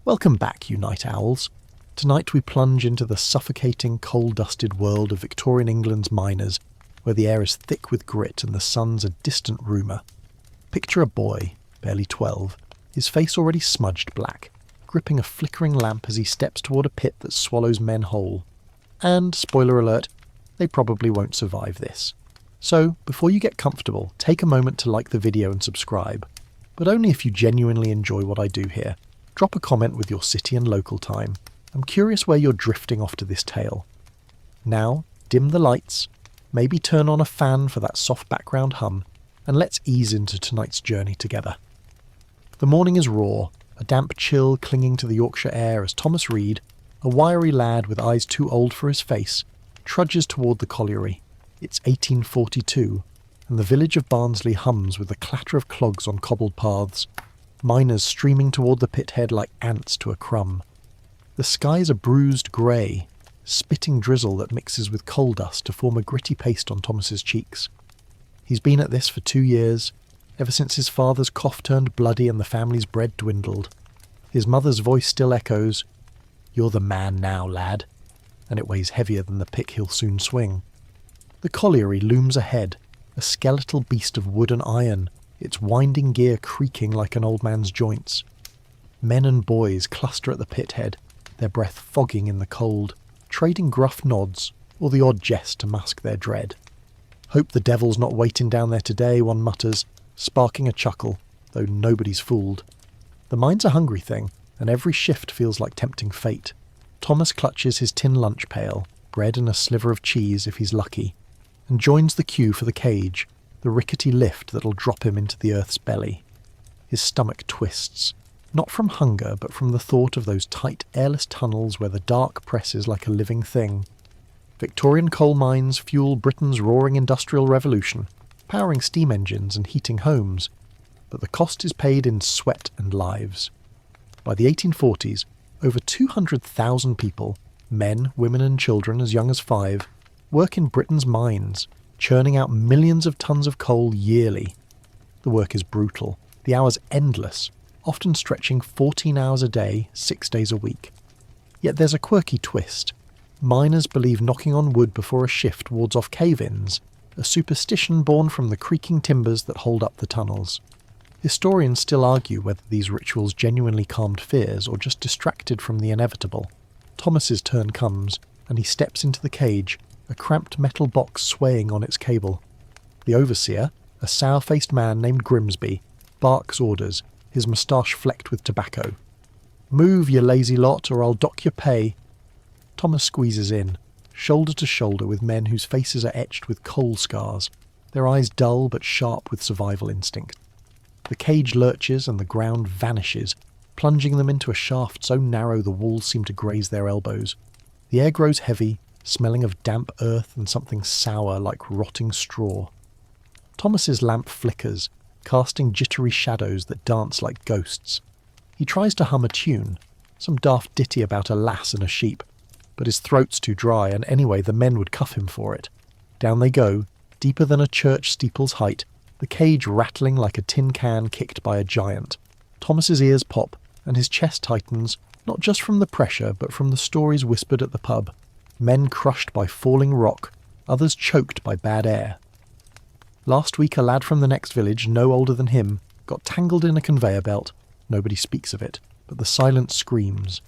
Welcome back, you night owls. Tonight we plunge into the suffocating, coal-dusted world of Victorian England's miners, where the air is thick with grit and the sun's a distant rumour. Picture a boy, barely 12, his face already smudged black, gripping a flickering lamp as he steps toward a pit that swallows men whole. And, spoiler alert, they probably won't survive this. So, before you get comfortable, take a moment to like the video and subscribe, but only if you genuinely enjoy what I do here. Drop a comment with your city and local time. I'm curious where you're drifting off to this tale. Now, dim the lights, maybe turn on a fan for that soft background hum, and let's ease into tonight's journey together. The morning is raw, a damp chill clinging to the Yorkshire air as Thomas Reed, a wiry lad with eyes too old for his face, trudges toward the colliery. It's 1842, and the village of Barnsley hums with the clatter of clogs on cobbled paths, miners streaming toward the pit head like ants to a crumb. The skies are bruised grey, spitting drizzle that mixes with coal dust to form a gritty paste on Thomas's cheeks. He's been at this for 2 years, ever since his father's cough turned bloody and the family's bread dwindled. His mother's voice still echoes, "You're the man now, lad," and it weighs heavier than the pick he'll soon swing. The colliery looms ahead, a skeletal beast of wood and iron, its winding gear creaking like an old man's joints. Men and boys cluster at the pit head, their breath fogging in the cold, trading gruff nods or the odd jest to mask their dread. "Hope the devil's not waiting down there today," one mutters, sparking a chuckle, though nobody's fooled. The mine's a hungry thing, and every shift feels like tempting fate. Thomas clutches his tin lunch pail, bread and a sliver of cheese if he's lucky, and joins the queue for the cage, the rickety lift that'll drop him into the earth's belly. His stomach twists, not from hunger but from the thought of those tight, airless tunnels where the dark presses like a living thing. Victorian coal mines fuel Britain's roaring industrial revolution, powering steam engines and heating homes, but the cost is paid in sweat and lives. By the 1840s, over 200,000 people, men, women and children as young as 5, work in Britain's mines, churning out millions of tons of coal yearly. The work is brutal, the hours endless, often stretching 14 hours a day, 6 days a week. Yet there's a quirky twist. Miners believe knocking on wood before a shift wards off cave-ins, a superstition born from the creaking timbers that hold up the tunnels. Historians still argue whether these rituals genuinely calmed fears or just distracted from the inevitable. Thomas's turn comes, and he steps into the cage, a cramped metal box swaying on its cable. The overseer, a sour-faced man named Grimsby, barks orders, his moustache flecked with tobacco. "Move, you lazy lot, or I'll dock your pay." Thomas squeezes in, shoulder to shoulder with men whose faces are etched with coal scars, their eyes dull but sharp with survival instinct. The cage lurches and the ground vanishes, plunging them into a shaft so narrow the walls seem to graze their elbows. The air grows heavy, smelling of damp earth and something sour like rotting straw. Thomas's lamp flickers, casting jittery shadows that dance like ghosts. He tries to hum a tune, some daft ditty about a lass and a sheep, but his throat's too dry, and anyway the men would cuff him for it. Down they go, deeper than a church steeple's height, the cage rattling like a tin can kicked by a giant. Thomas's ears pop, and his chest tightens, not just from the pressure, but from the stories whispered at the pub. Men crushed by falling rock, others choked by bad air. Last week a lad from the next village, no older than him, got tangled in a conveyor belt. Nobody speaks of it, but the silence screams.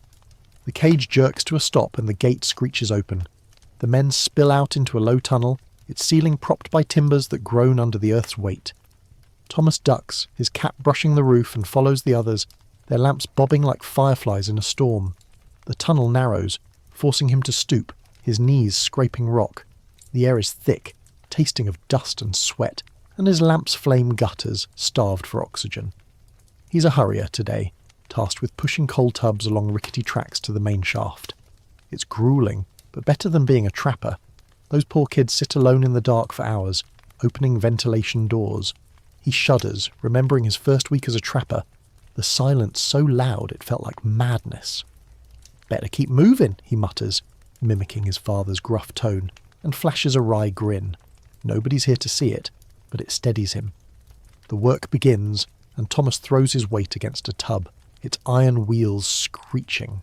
The cage jerks to a stop and the gate screeches open. The men spill out into a low tunnel, its ceiling propped by timbers that groan under the earth's weight. Thomas ducks, his cap brushing the roof, and follows the others, their lamps bobbing like fireflies in a storm. The tunnel narrows, forcing him to stoop, his knees scraping rock. The air is thick, tasting of dust and sweat, and his lamp's flame gutters, starved for oxygen. He's a hurrier today, tasked with pushing coal tubs along rickety tracks to the main shaft. It's gruelling, but better than being a trapper. Those poor kids sit alone in the dark for hours, opening ventilation doors. He shudders, remembering his first week as a trapper, the silence so loud it felt like madness. "Better keep moving," he mutters, mimicking his father's gruff tone, and flashes a wry grin. Nobody's here to see it, but it steadies him. The work begins, and Thomas throws his weight against a tub, its iron wheels screeching.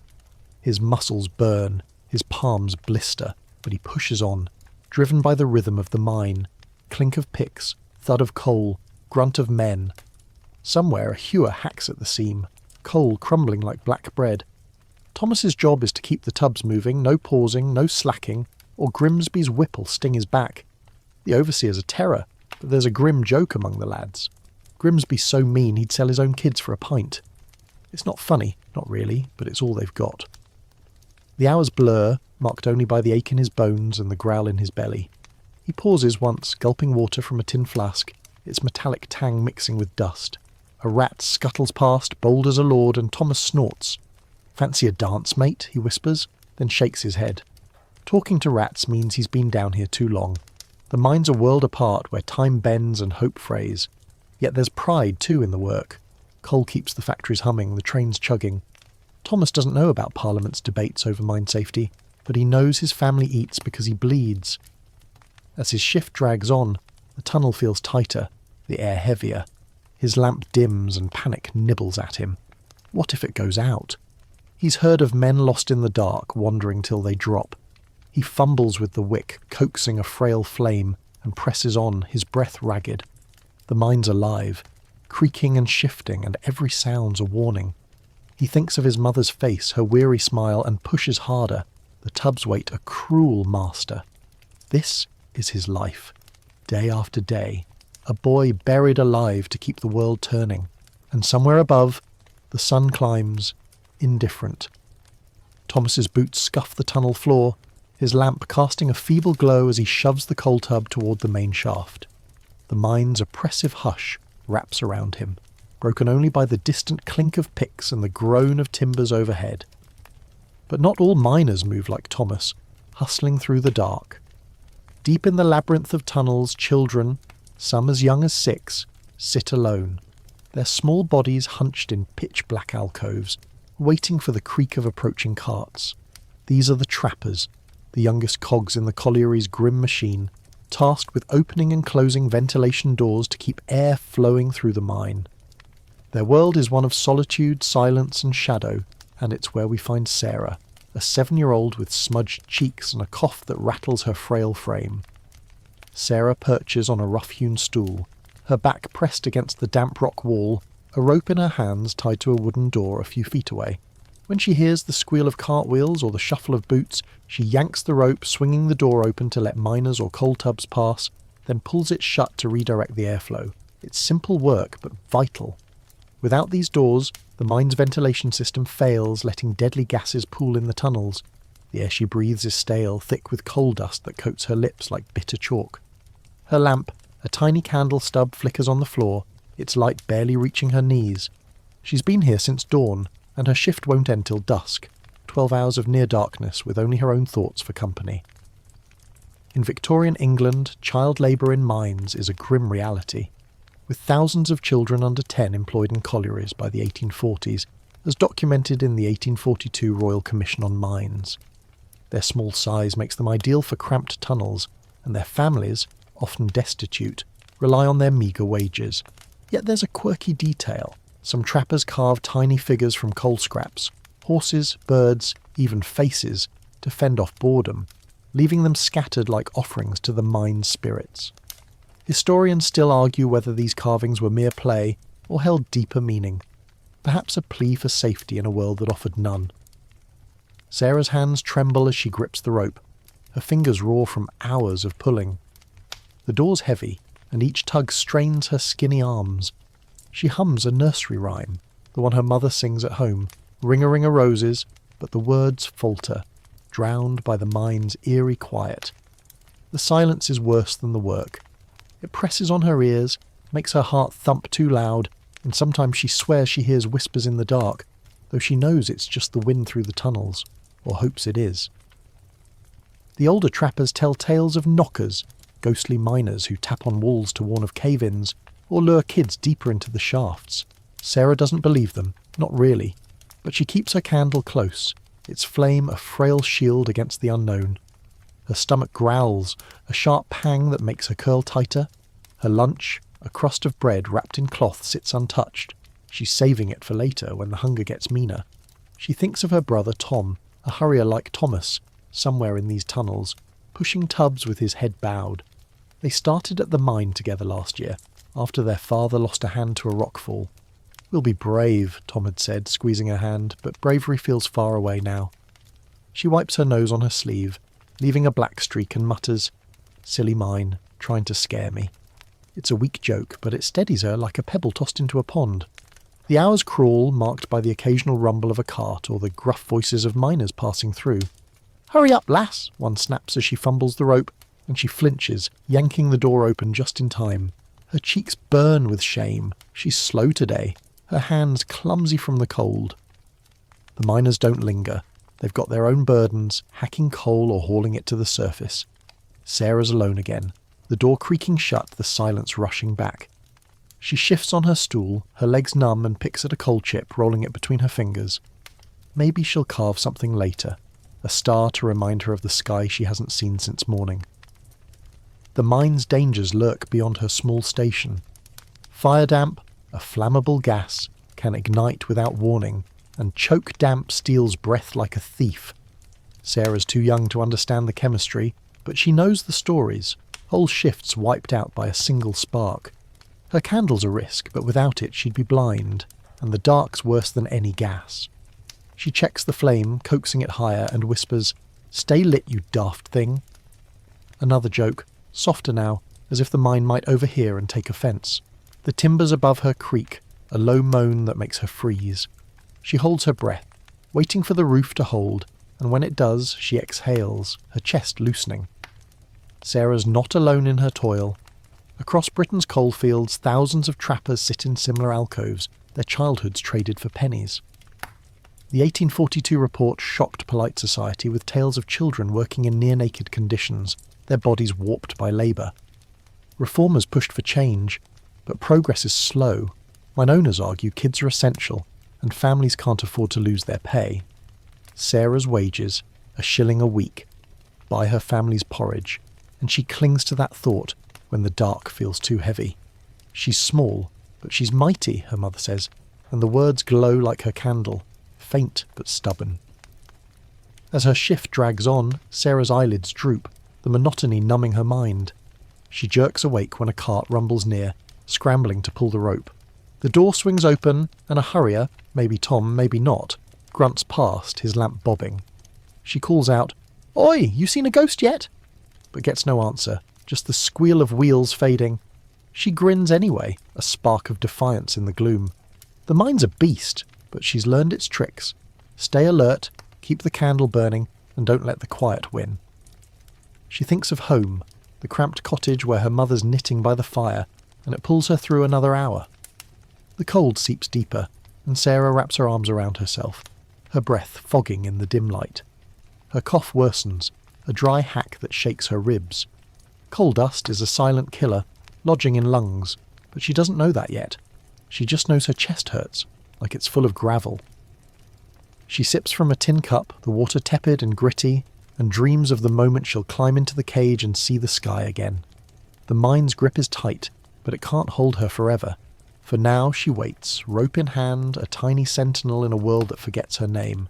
His muscles burn, his palms blister, but he pushes on, driven by the rhythm of the mine, clink of picks, thud of coal, grunt of men. Somewhere a hewer hacks at the seam, coal crumbling like black bread. Thomas's job is to keep the tubs moving, no pausing, no slacking, or Grimsby's whip'll sting his back. The overseer's a terror, but there's a grim joke among the lads. Grimsby's so mean he'd sell his own kids for a pint. It's not funny, not really, but it's all they've got. The hours blur, marked only by the ache in his bones and the growl in his belly. He pauses once, gulping water from a tin flask, its metallic tang mixing with dust. A rat scuttles past, bold as a lord, and Thomas snorts. "Fancy a dance, mate?" he whispers, then shakes his head. Talking to rats means he's been down here too long. The mine's a world apart where time bends and hope frays. Yet there's pride too in the work. Coal keeps the factories humming, the trains chugging. Thomas doesn't know about Parliament's debates over mine safety, but he knows his family eats because he bleeds. As his shift drags on, the tunnel feels tighter, the air heavier. His lamp dims and panic nibbles at him. What if it goes out? He's heard of men lost in the dark, wandering till they drop. He fumbles with the wick, coaxing a frail flame, and presses on, his breath ragged. The mine's alive, creaking and shifting, and every sound's a warning. He thinks of his mother's face, her weary smile, and pushes harder. The tubs wait a cruel master. This is his life, day after day, a boy buried alive to keep the world turning. And somewhere above, the sun climbs, indifferent. Thomas's boots scuff the tunnel floor, his lamp casting a feeble glow as he shoves the coal tub toward the main shaft. The mine's oppressive hush wraps around him, broken only by the distant clink of picks and the groan of timbers overhead. But not all miners move like Thomas, hustling through the dark. Deep in the labyrinth of tunnels, children, some as young as 6, sit alone, their small bodies hunched in pitch-black alcoves, waiting for the creak of approaching carts. These are the trappers, the youngest cogs in the colliery's grim machine, tasked with opening and closing ventilation doors to keep air flowing through the mine. Their world is one of solitude, silence and shadow, and it's where we find Sarah, a 7-year-old with smudged cheeks and a cough that rattles her frail frame. Sarah perches on a rough-hewn stool, her back pressed against the damp rock wall, a rope in her hands tied to a wooden door a few feet away. When she hears the squeal of cartwheels or the shuffle of boots, she yanks the rope, swinging the door open to let miners or coal tubs pass, then pulls it shut to redirect the airflow. It's simple work, but vital. Without these doors, the mine's ventilation system fails, letting deadly gases pool in the tunnels. The air she breathes is stale, thick with coal dust that coats her lips like bitter chalk. Her lamp, a tiny candle stub, flickers on the floor, its light barely reaching her knees. She's been here since dawn, and her shift won't end till dusk, 12 hours of near darkness with only her own thoughts for company. In Victorian England, child labour in mines is a grim reality, with thousands of children under 10 employed in collieries by the 1840s, as documented in the 1842 Royal Commission on Mines. Their small size makes them ideal for cramped tunnels, and their families, often destitute, rely on their meagre wages. Yet there's a quirky detail. Some trappers carve tiny figures from coal scraps, horses, birds, even faces, to fend off boredom, leaving them scattered like offerings to the mine's spirits. Historians still argue whether these carvings were mere play or held deeper meaning, perhaps a plea for safety in a world that offered none. Sarah's hands tremble as she grips the rope, her fingers raw from hours of pulling. The door's heavy, and each tug strains her skinny arms. She hums a nursery rhyme, the one her mother sings at home, ring-a-ring-a roses, but the words falter, drowned by the mine's eerie quiet. The silence is worse than the work. It presses on her ears, makes her heart thump too loud, and sometimes she swears she hears whispers in the dark, though she knows it's just the wind through the tunnels, or hopes it is. The older trappers tell tales of knockers, ghostly miners who tap on walls to warn of cave-ins, or lure kids deeper into the shafts. Sarah doesn't believe them, not really, but she keeps her candle close, its flame a frail shield against the unknown. Her stomach growls, a sharp pang that makes her curl tighter. Her lunch, a crust of bread wrapped in cloth, sits untouched. She's saving it for later when the hunger gets meaner. She thinks of her brother Tom, a hurrier like Thomas, somewhere in these tunnels, pushing tubs with his head bowed. They started at the mine together last year, after their father lost a hand to a rockfall. "We'll be brave," Tom had said, squeezing her hand, but bravery feels far away now. She wipes her nose on her sleeve, leaving a black streak, and mutters, "Silly mine, trying to scare me." It's a weak joke, but it steadies her like a pebble tossed into a pond. The hours crawl, marked by the occasional rumble of a cart or the gruff voices of miners passing through. "Hurry up, lass," one snaps as she fumbles the rope, and she flinches, yanking the door open just in time. Her cheeks burn with shame. She's slow today, her hands clumsy from the cold. The miners don't linger. They've got their own burdens, hacking coal or hauling it to the surface. Sarah's alone again, the door creaking shut, the silence rushing back. She shifts on her stool, her legs numb, and picks at a coal chip, rolling it between her fingers. Maybe she'll carve something later, a star to remind her of the sky she hasn't seen since morning. The mine's dangers lurk beyond her small station. Fire damp, a flammable gas, can ignite without warning, and choke damp steals breath like a thief. Sarah's too young to understand the chemistry, but she knows the stories, whole shifts wiped out by a single spark. Her candle's a risk, but without it she'd be blind, and the dark's worse than any gas. She checks the flame, coaxing it higher, and whispers, "Stay lit, you daft thing." Another joke, softer now, as if the mine might overhear and take offence. The timbers above her creak, a low moan that makes her freeze. She holds her breath, waiting for the roof to hold, and when it does, she exhales, her chest loosening. Sarah's not alone in her toil. Across Britain's coalfields, thousands of trappers sit in similar alcoves, their childhoods traded for pennies. The 1842 report shocked polite society with tales of children working in near-naked conditions, their bodies warped by labour. Reformers pushed for change, but progress is slow. Mine owners argue kids are essential, and families can't afford to lose their pay. Sarah's wages, a shilling a week, buy her family's porridge, and she clings to that thought when the dark feels too heavy. She's small, but she's mighty, her mother says, and the words glow like her candle, faint but stubborn. As her shift drags on, Sarah's eyelids droop, the monotony numbing her mind. She jerks awake when a cart rumbles near, scrambling to pull the rope. The door swings open, and a hurrier, maybe Tom, maybe not, grunts past, his lamp bobbing. She calls out, "Oi, you seen a ghost yet?" but gets no answer, just the squeal of wheels fading. She grins anyway, a spark of defiance in the gloom. The mine's a beast, but she's learned its tricks. Stay alert, keep the candle burning, and don't let the quiet win. She thinks of home, the cramped cottage where her mother's knitting by the fire, and it pulls her through another hour. The cold seeps deeper, and Sarah wraps her arms around herself, her breath fogging in the dim light. Her cough worsens, a dry hack that shakes her ribs. Coal dust is a silent killer, lodging in lungs, but she doesn't know that yet. She just knows her chest hurts, like it's full of gravel. She sips from a tin cup, the water tepid and gritty, and dreams of the moment she'll climb into the cage and see the sky again. The mine's grip is tight, but it can't hold her forever. For now she waits, rope in hand, a tiny sentinel in a world that forgets her name.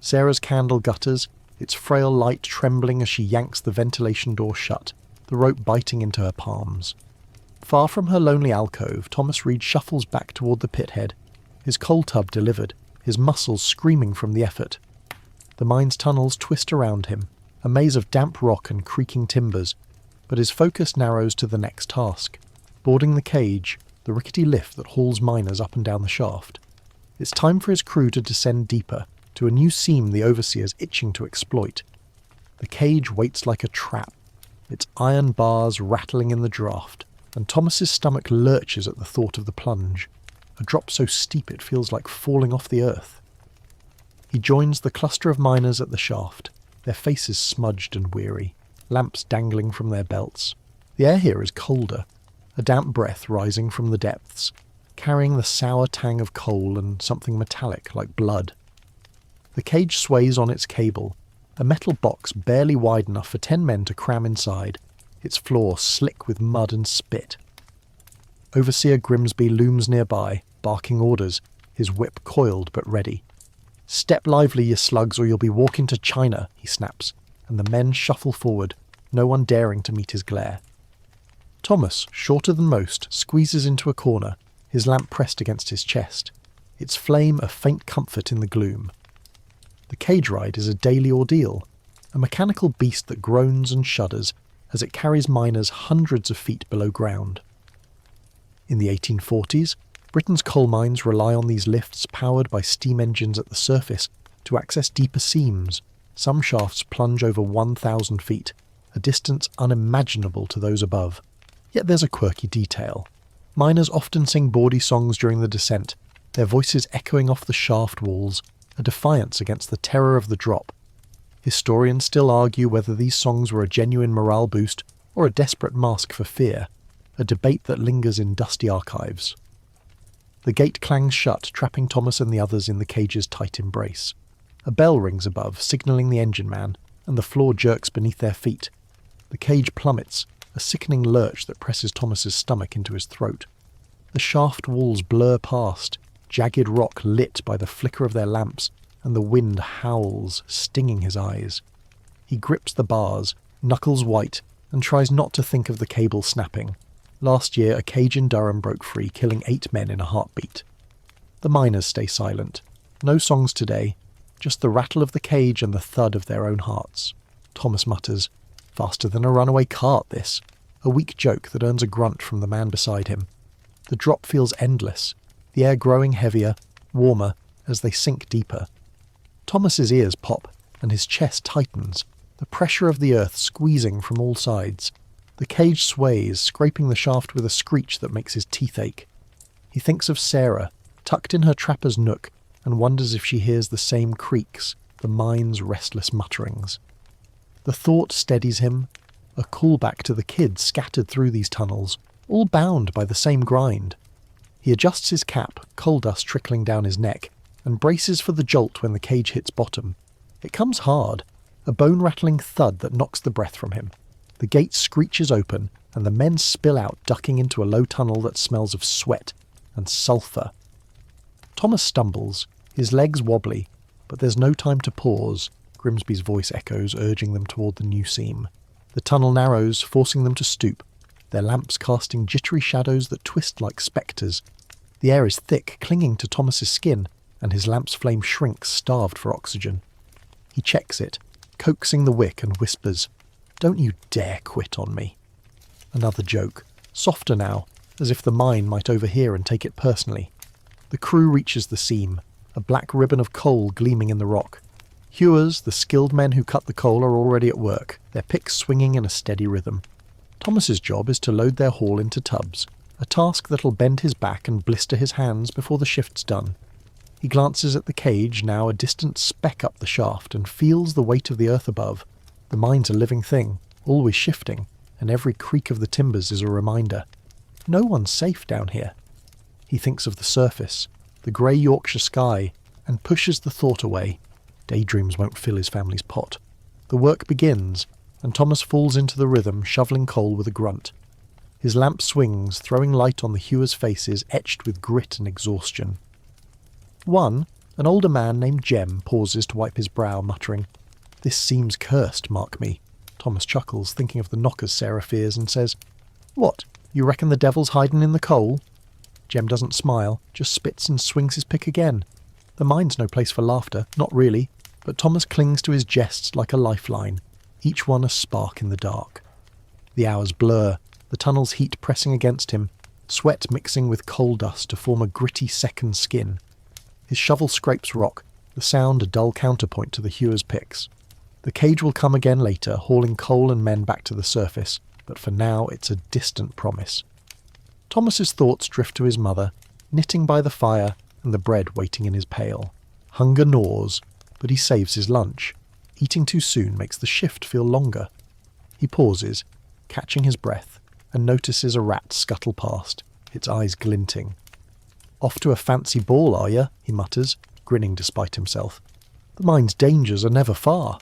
Sarah's candle gutters, its frail light trembling as she yanks the ventilation door shut, the rope biting into her palms. Far from her lonely alcove, Thomas Reed shuffles back toward the pithead, his coal tub delivered, his muscles screaming from the effort. The mine's tunnels twist around him, a maze of damp rock and creaking timbers, but his focus narrows to the next task, boarding the cage, the rickety lift that hauls miners up and down the shaft. It's time for his crew to descend deeper, to a new seam the overseer's itching to exploit. The cage waits like a trap, its iron bars rattling in the draught, and Thomas's stomach lurches at the thought of the plunge, a drop so steep it feels like falling off the earth. He joins the cluster of miners at the shaft, their faces smudged and weary, lamps dangling from their belts. The air here is colder, a damp breath rising from the depths, carrying the sour tang of coal and something metallic like blood. The cage sways on its cable, a metal box barely wide enough for 10 men to cram inside, its floor slick with mud and spit. Overseer Grimsby looms nearby, barking orders, his whip coiled but ready. "Step lively, you slugs, or you'll be walking to China," he snaps, and the men shuffle forward, no one daring to meet his glare. Thomas, shorter than most, squeezes into a corner, his lamp pressed against his chest, its flame a faint comfort in the gloom. The cage ride is a daily ordeal, a mechanical beast that groans and shudders as it carries miners hundreds of feet below ground. In the 1840s, Britain's coal mines rely on these lifts powered by steam engines at the surface to access deeper seams. Some shafts plunge over 1,000 feet, a distance unimaginable to those above. Yet there's a quirky detail. Miners often sing bawdy songs during the descent, their voices echoing off the shaft walls, a defiance against the terror of the drop. Historians still argue whether these songs were a genuine morale boost or a desperate mask for fear, a debate that lingers in dusty archives. The gate clangs shut, trapping Thomas and the others in the cage's tight embrace. A bell rings above, signalling the engine man, and the floor jerks beneath their feet. The cage plummets, a sickening lurch that presses Thomas's stomach into his throat. The shaft walls blur past, jagged rock lit by the flicker of their lamps, and the wind howls, stinging his eyes. He grips the bars, knuckles white, and tries not to think of the cable snapping. Last year, a cage in Durham broke free, killing 8 men in a heartbeat. The miners stay silent. No songs today, just the rattle of the cage and the thud of their own hearts. Thomas mutters, "Faster than a runaway cart, this," a weak joke that earns a grunt from the man beside him. The drop feels endless, the air growing heavier, warmer, as they sink deeper. Thomas's ears pop, and his chest tightens, the pressure of the earth squeezing from all sides. The cage sways, scraping the shaft with a screech that makes his teeth ache. He thinks of Sarah, tucked in her trapper's nook, and wonders if she hears the same creaks, the mine's restless mutterings. The thought steadies him, a callback to the kids scattered through these tunnels, all bound by the same grind. He adjusts his cap, coal dust trickling down his neck, and braces for the jolt when the cage hits bottom. It comes hard, a bone-rattling thud that knocks the breath from him. The gate screeches open, and the men spill out, ducking into a low tunnel that smells of sweat and sulphur. Thomas stumbles, his legs wobbly, but there's no time to pause. Grimsby's voice echoes, urging them toward the new seam. The tunnel narrows, forcing them to stoop, their lamps casting jittery shadows that twist like spectres. The air is thick, clinging to Thomas's skin, and his lamp's flame shrinks, starved for oxygen. He checks it, coaxing the wick, and whispers, "Don't you dare quit on me." Another joke, softer now, as if the mine might overhear and take it personally. The crew reaches the seam, a black ribbon of coal gleaming in the rock. Hewers, the skilled men who cut the coal, are already at work, their picks swinging in a steady rhythm. Thomas's job is to load their haul into tubs, a task that'll bend his back and blister his hands before the shift's done. He glances at the cage, now a distant speck up the shaft, and feels the weight of the earth above. The mine's a living thing, always shifting, and every creak of the timbers is a reminder. No one's safe down here. He thinks of the surface, the grey Yorkshire sky, and pushes the thought away. Daydreams won't fill his family's pot. The work begins, and Thomas falls into the rhythm, shoveling coal with a grunt. His lamp swings, throwing light on the hewers' faces etched with grit and exhaustion. One, an older man named Jem, pauses to wipe his brow, muttering, "This seems cursed, mark me." Thomas chuckles, thinking of the knockers Sarah fears, and says, "What, you reckon the devil's hiding in the coal?" Jem doesn't smile, just spits and swings his pick again. The mine's no place for laughter, not really, but Thomas clings to his jests like a lifeline, each one a spark in the dark. The hours blur, the tunnel's heat pressing against him, sweat mixing with coal dust to form a gritty second skin. His shovel scrapes rock, the sound a dull counterpoint to the hewer's picks. The cage will come again later, hauling coal and men back to the surface, but for now it's a distant promise. Thomas's thoughts drift to his mother, knitting by the fire, and the bread waiting in his pail. Hunger gnaws, but he saves his lunch. Eating too soon makes the shift feel longer. He pauses, catching his breath, and notices a rat scuttle past, its eyes glinting. "Off to a fancy ball, are you?" he mutters, grinning despite himself. The mine's dangers are never far.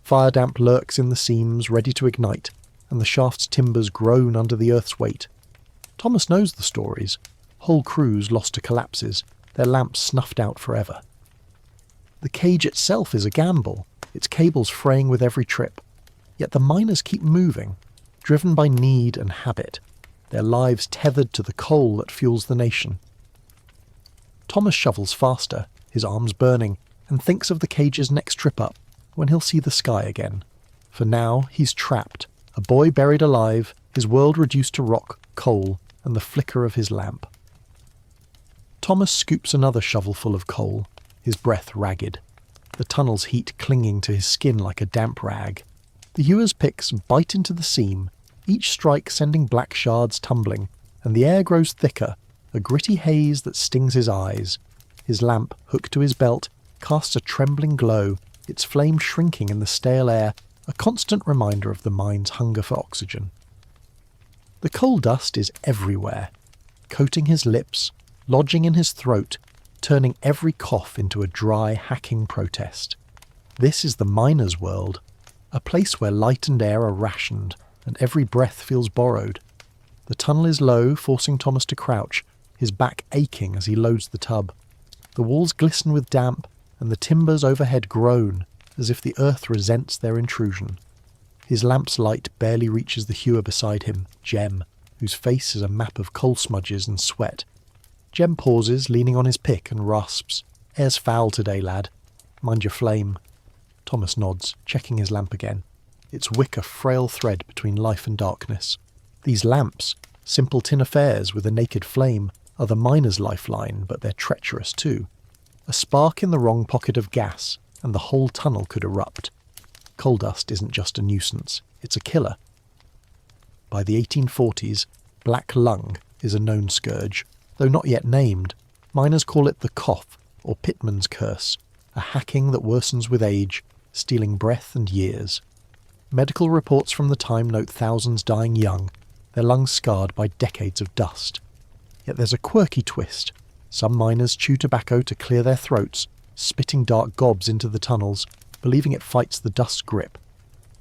Fire damp lurks in the seams, ready to ignite, and the shaft's timbers groan under the earth's weight. Thomas knows the stories. Whole crews lost to collapses, their lamps snuffed out forever. The cage itself is a gamble, its cables fraying with every trip. Yet the miners keep moving, driven by need and habit, their lives tethered to the coal that fuels the nation. Thomas shovels faster, his arms burning, and thinks of the cage's next trip up, when he'll see the sky again. For now, he's trapped, a boy buried alive, his world reduced to rock, coal, and the flicker of his lamp. Thomas scoops another shovelful of coal, his breath ragged, the tunnel's heat clinging to his skin like a damp rag. The hewer's picks bite into the seam, each strike sending black shards tumbling, and the air grows thicker, a gritty haze that stings his eyes. His lamp, hooked to his belt, casts a trembling glow, its flame shrinking in the stale air, a constant reminder of the mine's hunger for oxygen. The coal dust is everywhere, coating his lips, lodging in his throat, turning every cough into a dry, hacking protest. This is the miner's world, a place where light and air are rationed, and every breath feels borrowed. The tunnel is low, forcing Thomas to crouch, his back aching as he loads the tub. The walls glisten with damp, and the timbers overhead groan, as if the earth resents their intrusion. His lamp's light barely reaches the hewer beside him, Jem, whose face is a map of coal smudges and sweat. Jem pauses, leaning on his pick, and rasps, "Air's foul today, lad. Mind your flame." Thomas nods, checking his lamp again. Its wick a frail thread between life and darkness. These lamps, simple tin affairs with a naked flame, are the miner's lifeline, but they're treacherous too. A spark in the wrong pocket of gas, and the whole tunnel could erupt. Coal dust isn't just a nuisance, it's a killer. By the 1840s, black lung is a known scourge, though not yet named. Miners call it the cough, or pitman's curse, a hacking that worsens with age, stealing breath and years. Medical reports from the time note thousands dying young, their lungs scarred by decades of dust. Yet there's a quirky twist. Some miners chew tobacco to clear their throats, spitting dark gobs into the tunnels, believing it fights the dust's grip.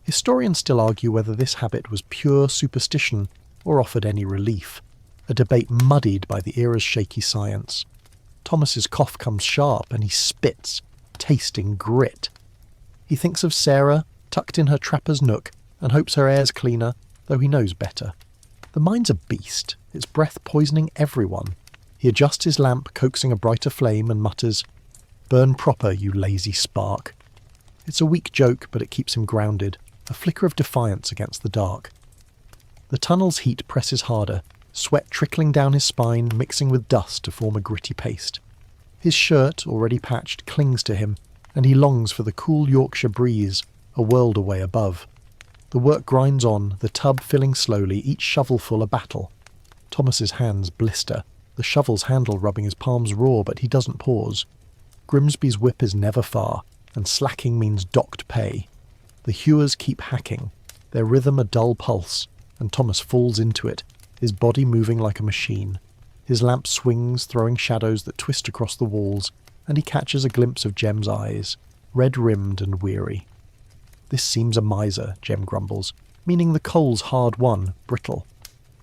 Historians still argue whether this habit was pure superstition or offered any relief, a debate muddied by the era's shaky science. Thomas's cough comes sharp and he spits, tasting grit. He thinks of Sarah, tucked in her trapper's nook, and hopes her air's cleaner, though he knows better. The mine's a beast, its breath poisoning everyone. He adjusts his lamp, coaxing a brighter flame, and mutters, "Burn proper, you lazy spark." It's a weak joke, but it keeps him grounded, a flicker of defiance against the dark. The tunnel's heat presses harder, sweat trickling down his spine, mixing with dust to form a gritty paste. His shirt, already patched, clings to him, and he longs for the cool Yorkshire breeze, a world away above. The work grinds on, the tub filling slowly, each shovelful a battle. Thomas's hands blister, the shovel's handle rubbing his palms raw, but he doesn't pause. Grimsby's whip is never far, and slacking means docked pay. The hewers keep hacking, their rhythm a dull pulse, and Thomas falls into it, his body moving like a machine. His lamp swings, throwing shadows that twist across the walls, and he catches a glimpse of Jem's eyes, red-rimmed and weary. "This seems a miser," Jem grumbles, meaning the coal's hard-won, brittle.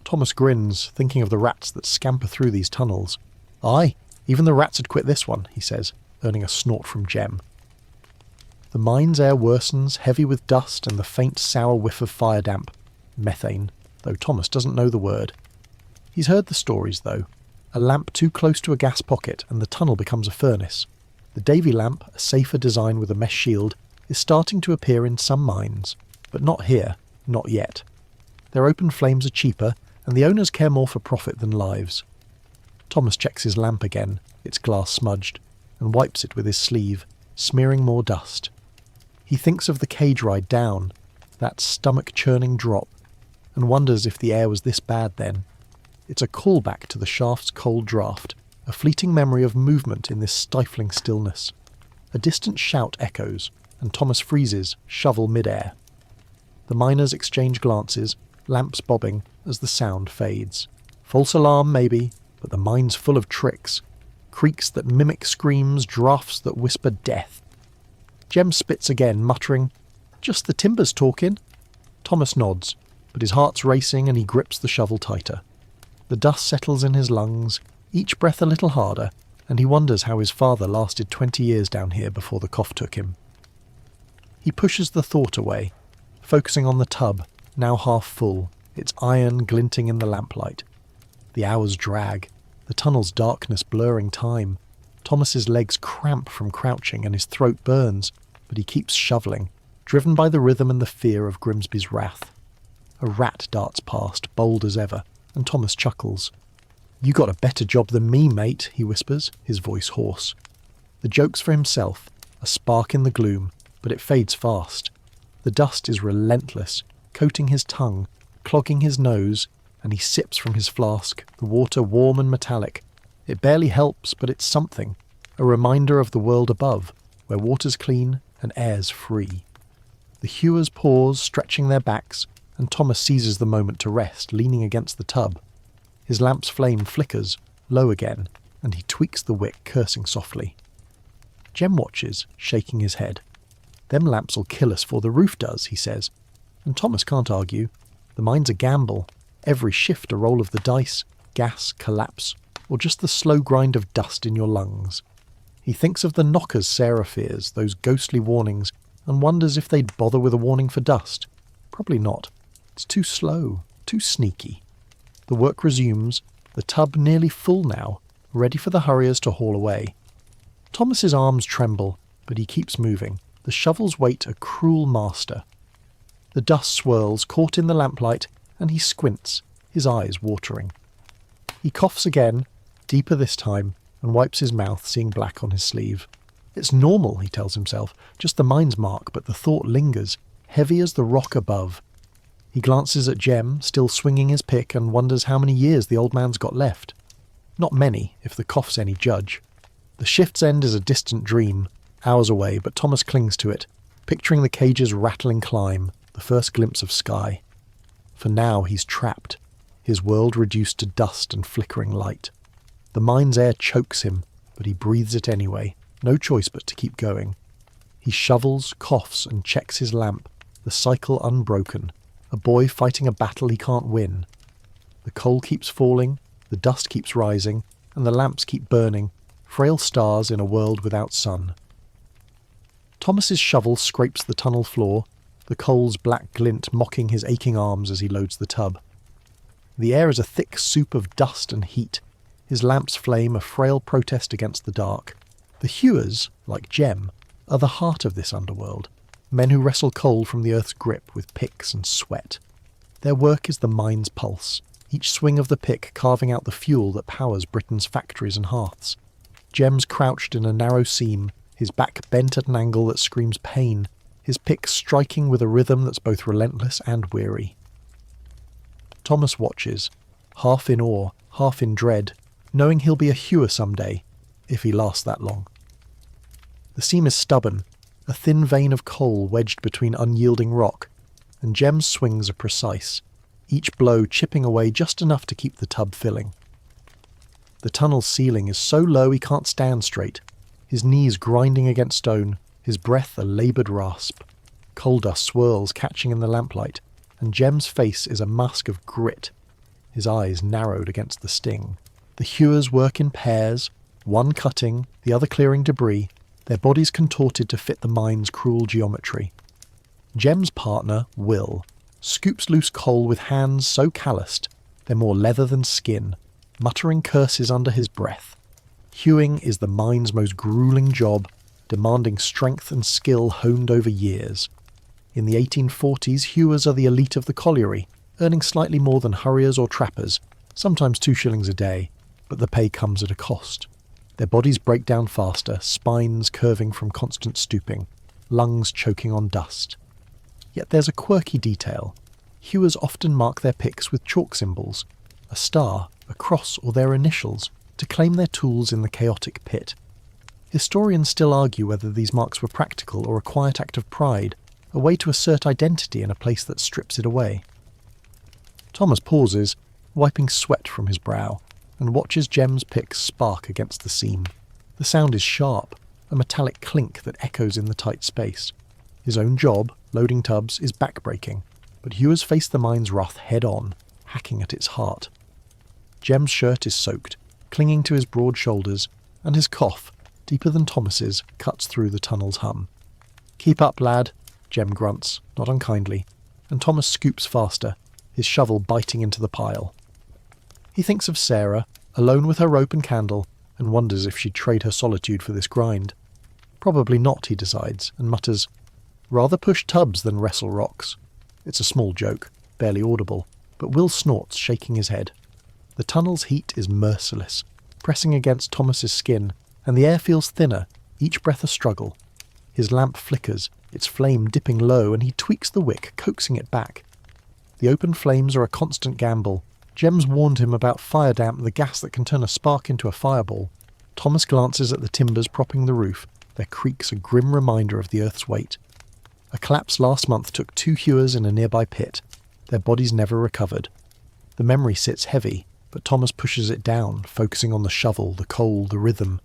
Thomas grins, thinking of the rats that scamper through these tunnels. "Aye, even the rats had quit this one," he says, earning a snort from Jem. The mine's air worsens, heavy with dust and the faint sour whiff of fire damp. Methane, though Thomas doesn't know the word. He's heard the stories, though. A lamp too close to a gas pocket and the tunnel becomes a furnace. The Davy lamp, a safer design with a mesh shield, is starting to appear in some mines, but not here, not yet. Their open flames are cheaper, and the owners care more for profit than lives. Thomas checks his lamp again, its glass smudged, and wipes it with his sleeve, smearing more dust. He thinks of the cage ride down, that stomach-churning drop, and wonders if the air was this bad then. It's a callback to the shaft's cold draft, a fleeting memory of movement in this stifling stillness. A distant shout echoes, and Thomas freezes, shovel mid-air. The miners exchange glances, lamps bobbing, as the sound fades. False alarm, maybe, but the mine's full of tricks. Creaks that mimic screams, drafts that whisper death. Jem spits again, muttering, "Just the timbers talking." Thomas nods, but his heart's racing and he grips the shovel tighter. The dust settles in his lungs, each breath a little harder, and he wonders how his father lasted 20 years down here before the cough took him. He pushes the thought away, focusing on the tub, now half full, its iron glinting in the lamplight. The hours drag, the tunnel's darkness blurring time. Thomas's legs cramp from crouching and his throat burns, but he keeps shoveling, driven by the rhythm and the fear of Grimsby's wrath. A rat darts past, bold as ever, and Thomas chuckles. "You got a better job than me, mate," he whispers, his voice hoarse. The joke's for himself, a spark in the gloom, but it fades fast. The dust is relentless, coating his tongue, clogging his nose, and he sips from his flask, the water warm and metallic. It barely helps, but it's something, a reminder of the world above, where water's clean and air's free. The hewers pause, stretching their backs, and Thomas seizes the moment to rest, leaning against the tub. His lamp's flame flickers, low again, and he tweaks the wick, cursing softly. Jem watches, shaking his head. "Them lamps'll kill us before the roof does," he says, and Thomas can't argue. The mine's a gamble, every shift a roll of the dice, gas, collapse, or just the slow grind of dust in your lungs. He thinks of the knockers Sarah fears, those ghostly warnings, and wonders if they'd bother with a warning for dust. Probably not. It's too slow, too sneaky. The work resumes, the tub nearly full now, ready for the hurriers to haul away. Thomas's arms tremble, but he keeps moving, the shovel's weight a cruel master. The dust swirls, caught in the lamplight, and he squints, his eyes watering. He coughs again, deeper this time, and wipes his mouth, seeing black on his sleeve. It's normal, he tells himself, just the mine's mark, but the thought lingers, heavy as the rock above. He glances at Jem, still swinging his pick, and wonders how many years the old man's got left. Not many, if the cough's any judge. The shift's end is a distant dream, hours away, but Thomas clings to it, picturing the cage's rattling climb, the first glimpse of sky. For now he's trapped, his world reduced to dust and flickering light. The mine's air chokes him, but he breathes it anyway, no choice but to keep going. He shovels, coughs, and checks his lamp, the cycle unbroken, a boy fighting a battle he can't win. The coal keeps falling, the dust keeps rising, and the lamps keep burning, frail stars in a world without sun. Thomas's shovel scrapes the tunnel floor, the coal's black glint mocking his aching arms as he loads the tub. The air is a thick soup of dust and heat, his lamp's flame a frail protest against the dark. The hewers, like Jem, are the heart of this underworld, men who wrestle coal from the earth's grip with picks and sweat. Their work is the mine's pulse, each swing of the pick carving out the fuel that powers Britain's factories and hearths. Jem's crouched in a narrow seam, his back bent at an angle that screams pain, his pick striking with a rhythm that's both relentless and weary. Thomas watches, half in awe, half in dread, knowing he'll be a hewer someday, if he lasts that long. The seam is stubborn, a thin vein of coal wedged between unyielding rock, and Jem's swings are precise, each blow chipping away just enough to keep the tub filling. The tunnel's ceiling is so low he can't stand straight, his knees grinding against stone, his breath a laboured rasp. Coal dust swirls, catching in the lamplight, and Jem's face is a mask of grit, his eyes narrowed against the sting. The hewers work in pairs, one cutting, the other clearing debris, their bodies contorted to fit the mine's cruel geometry. Jem's partner, Will, scoops loose coal with hands so calloused they're more leather than skin, muttering curses under his breath. Hewing is the mine's most gruelling job, demanding strength and skill honed over years. In the 1840s, hewers are the elite of the colliery, earning slightly more than hurriers or trappers, sometimes 2 shillings a day, but the pay comes at a cost. Their bodies break down faster, spines curving from constant stooping, lungs choking on dust. Yet there's a quirky detail. Hewers often mark their picks with chalk symbols, a star, a cross, or their initials, to claim their tools in the chaotic pit. Historians still argue whether these marks were practical or a quiet act of pride, a way to assert identity in a place that strips it away. Thomas pauses, wiping sweat from his brow, and watches Jem's pick spark against the seam. The sound is sharp, a metallic clink that echoes in the tight space. His own job, loading tubs, is backbreaking, but hewers face the mine's wrath head-on, hacking at its heart. Jem's shirt is soaked, clinging to his broad shoulders, and his cough, deeper than Thomas's, cuts through the tunnel's hum. "Keep up, lad," Jem grunts, not unkindly, and Thomas scoops faster, his shovel biting into the pile. He thinks of Sarah, alone with her rope and candle, and wonders if she'd trade her solitude for this grind. Probably not, he decides, and mutters, "Rather push tubs than wrestle rocks." It's a small joke, barely audible, but Will snorts, shaking his head. The tunnel's heat is merciless, pressing against Thomas's skin, and the air feels thinner, each breath a struggle. His lamp flickers, its flame dipping low, and he tweaks the wick, coaxing it back. The open flames are a constant gamble. Jem's warned him about fire damp, the gas that can turn a spark into a fireball. Thomas glances at the timbers propping the roof, their creaks a grim reminder of the earth's weight. A collapse last month took 2 hewers in a nearby pit. Their bodies never recovered. The memory sits heavy, but Thomas pushes it down, focusing on the shovel, the coal, the rhythm.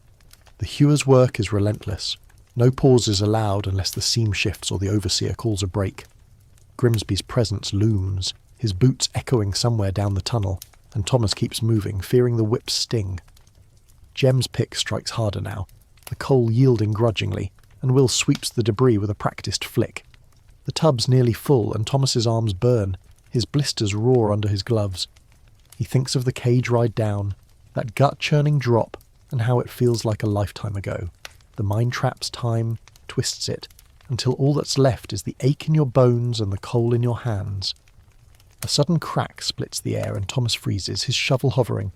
The hewer's work is relentless. No pause is allowed unless the seam shifts or the overseer calls a break. Grimsby's presence looms, his boots echoing somewhere down the tunnel, and Thomas keeps moving, fearing the whip's sting. Jem's pick strikes harder now, the coal yielding grudgingly, and Will sweeps the debris with a practiced flick. The tub's nearly full, and Thomas's arms burn, his blisters roar under his gloves. He thinks of the cage ride down, that gut-churning drop, and how it feels like a lifetime ago. The mine traps time, twists it, until all that's left is the ache in your bones and the coal in your hands. A sudden crack splits the air and Thomas freezes, his shovel hovering.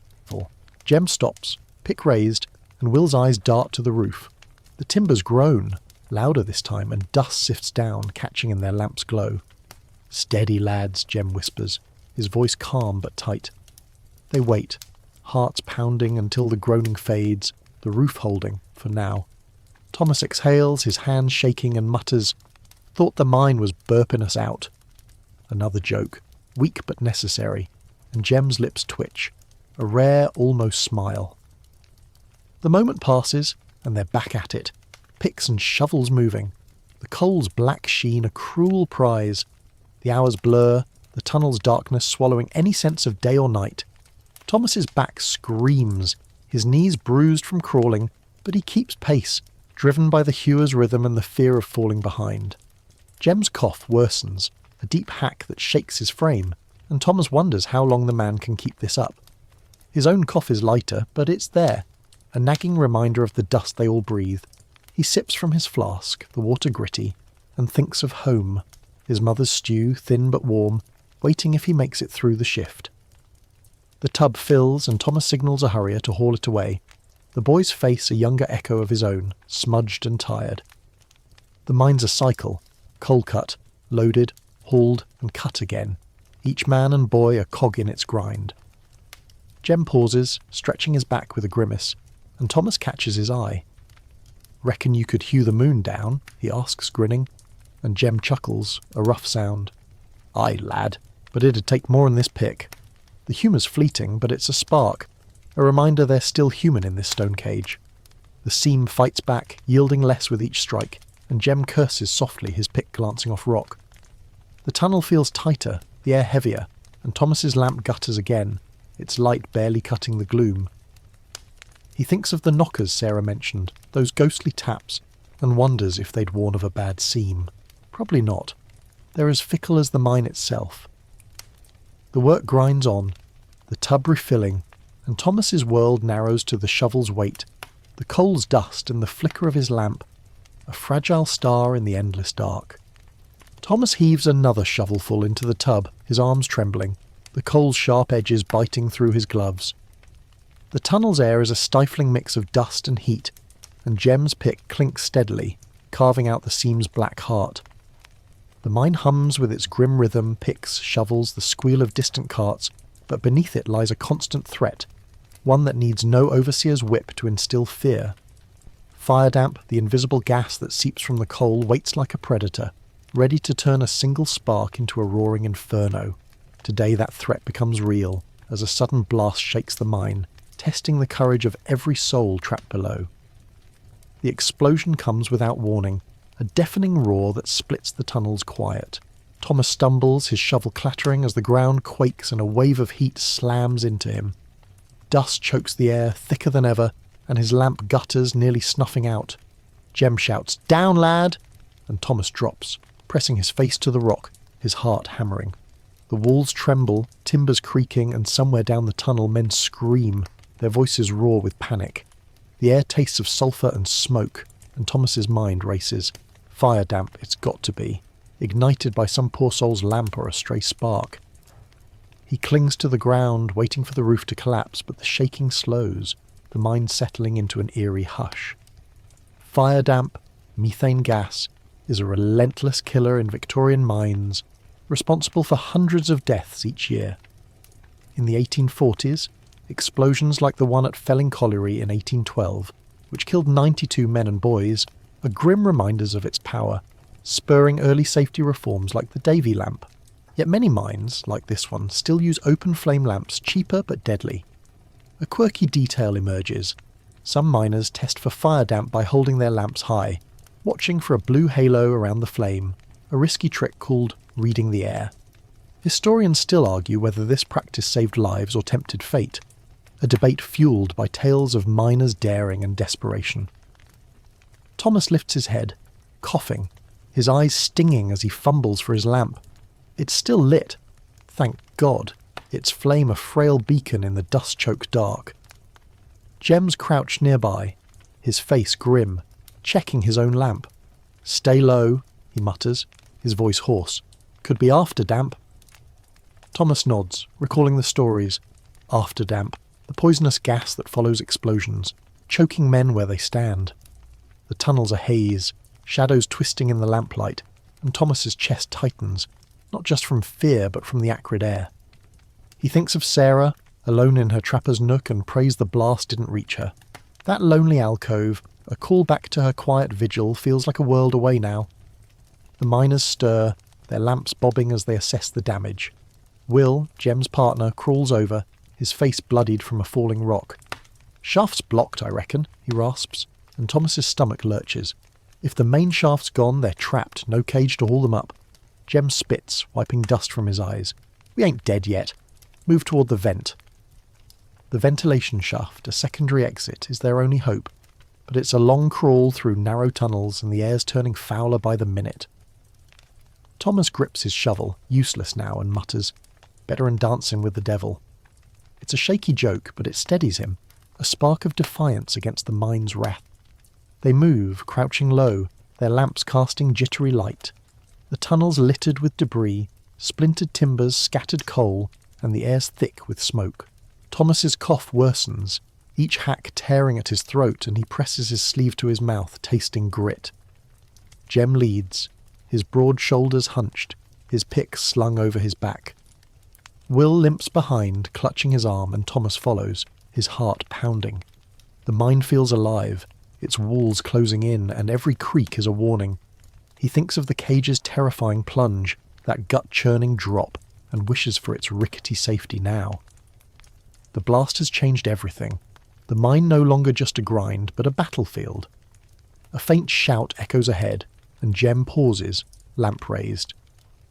Jem stops, pick raised, and Will's eyes dart to the roof. The timbers groan, louder this time, and dust sifts down, catching in their lamp's glow. "Steady, lads," Jem whispers, his voice calm but tight. They wait, hearts pounding until the groaning fades, the roof holding, for now. Thomas exhales, his hands shaking, and mutters, "Thought the mine was burping us out." Another joke, weak but necessary, and Jem's lips twitch, a rare, almost smile. The moment passes, and they're back at it, picks and shovels moving. The coal's black sheen a cruel prize. The hours blur, the tunnel's darkness swallowing any sense of day or night. Thomas's back screams, his knees bruised from crawling, but he keeps pace, driven by the hewer's rhythm and the fear of falling behind. Jem's cough worsens, a deep hack that shakes his frame, and Thomas wonders how long the man can keep this up. His own cough is lighter, but it's there, a nagging reminder of the dust they all breathe. He sips from his flask, the water gritty, and thinks of home, his mother's stew, thin but warm, waiting if he makes it through the shift. The tub fills, and Thomas signals a hurrier to haul it away. The boy's face a younger echo of his own, smudged and tired. The mine's a cycle, coal cut, loaded, hauled, and cut again, each man and boy a cog in its grind. Jem pauses, stretching his back with a grimace, and Thomas catches his eye. "Reckon you could hew the moon down?" he asks, grinning, and Jem chuckles, a rough sound. "Aye, lad, but it'd take more than this pick. The humour's fleeting, but it's a spark, a reminder they're still human in this stone cage." The seam fights back, yielding less with each strike, and Jem curses softly, his pick glancing off rock. The tunnel feels tighter, the air heavier, and Thomas's lamp gutters again, its light barely cutting the gloom. He thinks of the knockers Sarah mentioned, those ghostly taps, and wonders if they'd warn of a bad seam. Probably not. They're as fickle as the mine itself. The work grinds on, the tub refilling, and Thomas's world narrows to the shovel's weight, the coal's dust and the flicker of his lamp, a fragile star in the endless dark. Thomas heaves another shovelful into the tub, his arms trembling, the coal's sharp edges biting through his gloves. The tunnel's air is a stifling mix of dust and heat, and Jem's pick clinks steadily, carving out the seam's black heart. The mine hums with its grim rhythm, picks, shovels, the squeal of distant carts, but beneath it lies a constant threat, one that needs no overseer's whip to instill fear. Fire damp, the invisible gas that seeps from the coal, waits like a predator, ready to turn a single spark into a roaring inferno. Today that threat becomes real, as a sudden blast shakes the mine, testing the courage of every soul trapped below. The explosion comes without warning, a deafening roar that splits the tunnel's quiet. Thomas stumbles, his shovel clattering as the ground quakes and a wave of heat slams into him. Dust chokes the air thicker than ever, and his lamp gutters, nearly snuffing out. Jem shouts, "Down, lad!" and Thomas drops, pressing his face to the rock, his heart hammering. The walls tremble, timbers creaking, and somewhere down the tunnel men scream, their voices roar with panic. The air tastes of sulphur and smoke, and Thomas's mind races. Fire damp, it's got to be, ignited by some poor soul's lamp or a stray spark. He clings to the ground, waiting for the roof to collapse, but the shaking slows, the mind settling into an eerie hush. Fire damp, methane gas, is a relentless killer in Victorian mines, responsible for hundreds of deaths each year. In the 1840s, explosions like the one at Felling Colliery in 1812, which killed 92 men and boys, are grim reminders of its power, spurring early safety reforms like the Davy lamp. Yet many mines, like this one, still use open flame lamps, cheaper but deadly. A quirky detail emerges. Some miners test for fire damp by holding their lamps high, watching for a blue halo around the flame, a risky trick called reading the air. Historians still argue whether this practice saved lives or tempted fate, a debate fueled by tales of miners' daring and desperation. Thomas lifts his head, coughing, his eyes stinging as he fumbles for his lamp. It's still lit. Thank God, its flame a frail beacon in the dust-choked dark. Jem's crouched nearby, his face grim, checking his own lamp. "Stay low," he mutters, his voice hoarse. "Could be after damp." Thomas nods, recalling the stories. After damp, the poisonous gas that follows explosions, choking men where they stand. The tunnel's a haze, shadows twisting in the lamplight, and Thomas's chest tightens, not just from fear but from the acrid air. He thinks of Sarah, alone in her trapper's nook, and prays the blast didn't reach her. That lonely alcove, a call back to her quiet vigil, feels like a world away now. The miners stir, their lamps bobbing as they assess the damage. Will, Jem's partner, crawls over, his face bloodied from a falling rock. "Shaft's blocked, I reckon," he rasps, and Thomas's stomach lurches. If the main shaft's gone, they're trapped, no cage to haul them up. Jem spits, wiping dust from his eyes. "We ain't dead yet. Move toward the vent." The ventilation shaft, a secondary exit, is their only hope, but it's a long crawl through narrow tunnels and the air's turning fouler by the minute. Thomas grips his shovel, useless now, and mutters, "Better 'n dancing with the devil." It's a shaky joke, but it steadies him, a spark of defiance against the mine's wrath. They move, crouching low, their lamps casting jittery light. The tunnel's littered with debris, splintered timbers, scattered coal, and the air's thick with smoke. Thomas's cough worsens, each hack tearing at his throat, and he presses his sleeve to his mouth, tasting grit. Jem leads, his broad shoulders hunched, his pick slung over his back. Will limps behind, clutching his arm, and Thomas follows, his heart pounding. The mine feels alive, its walls closing in, and every creak is a warning. He thinks of the cage's terrifying plunge, that gut-churning drop, and wishes for its rickety safety now. The blast has changed everything. The mine no longer just a grind, but a battlefield. A faint shout echoes ahead, and Jem pauses, lamp raised.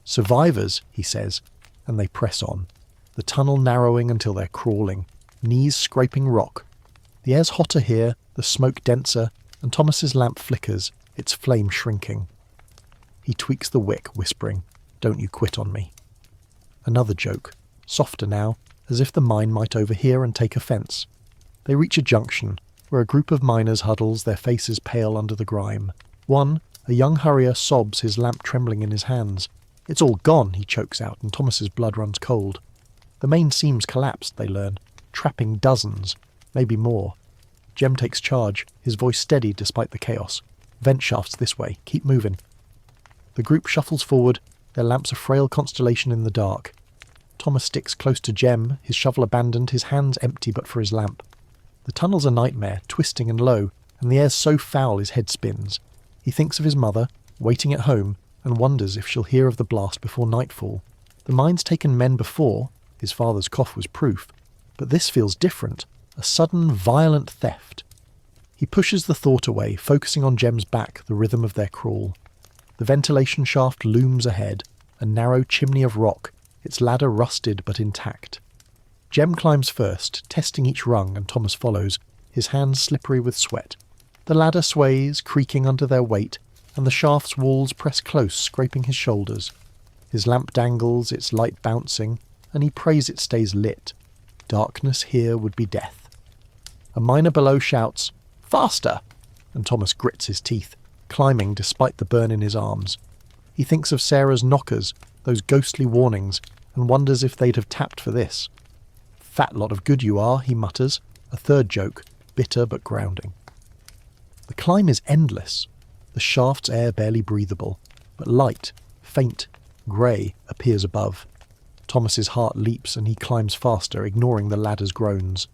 "Survivors," he says, and they press on, the tunnel narrowing until they're crawling, knees scraping rock. The air's hotter here, the smoke denser, and Thomas's lamp flickers, its flame shrinking. He tweaks the wick, whispering, "Don't you quit on me." Another joke, softer now, as if the mine might overhear and take offence. They reach a junction, where a group of miners huddles, their faces pale under the grime. One, a young hurrier, sobs, his lamp trembling in his hands. "It's all gone," he chokes out, and Thomas's blood runs cold. The main seam's collapsed, they learn, trapping dozens, maybe more. Jem takes charge, his voice steady despite the chaos. "Vent shafts this way, keep moving." The group shuffles forward, their lamps a frail constellation in the dark. Thomas sticks close to Jem, his shovel abandoned, his hands empty but for his lamp. The tunnel's a nightmare, twisting and low, and the air's so foul his head spins. He thinks of his mother, waiting at home, and wonders if she'll hear of the blast before nightfall. The mine's taken men before, his father's cough was proof, but this feels different, a sudden, violent theft. He pushes the thought away, focusing on Jem's back, the rhythm of their crawl. The ventilation shaft looms ahead, a narrow chimney of rock, its ladder rusted but intact. Jem climbs first, testing each rung, and Thomas follows, his hands slippery with sweat. The ladder sways, creaking under their weight, and the shaft's walls press close, scraping his shoulders. His lamp dangles, its light bouncing, and he prays it stays lit. Darkness here would be death. A miner below shouts, "Faster!" and Thomas grits his teeth, climbing despite the burn in his arms. He thinks of Sarah's knockers, those ghostly warnings, and wonders if they'd have tapped for this. "Fat lot of good you are," he mutters, a third joke, bitter but grounding. The climb is endless. The shaft's air barely breathable, but light, faint, grey, appears above. Thomas's heart leaps and he climbs faster, ignoring the ladder's groans.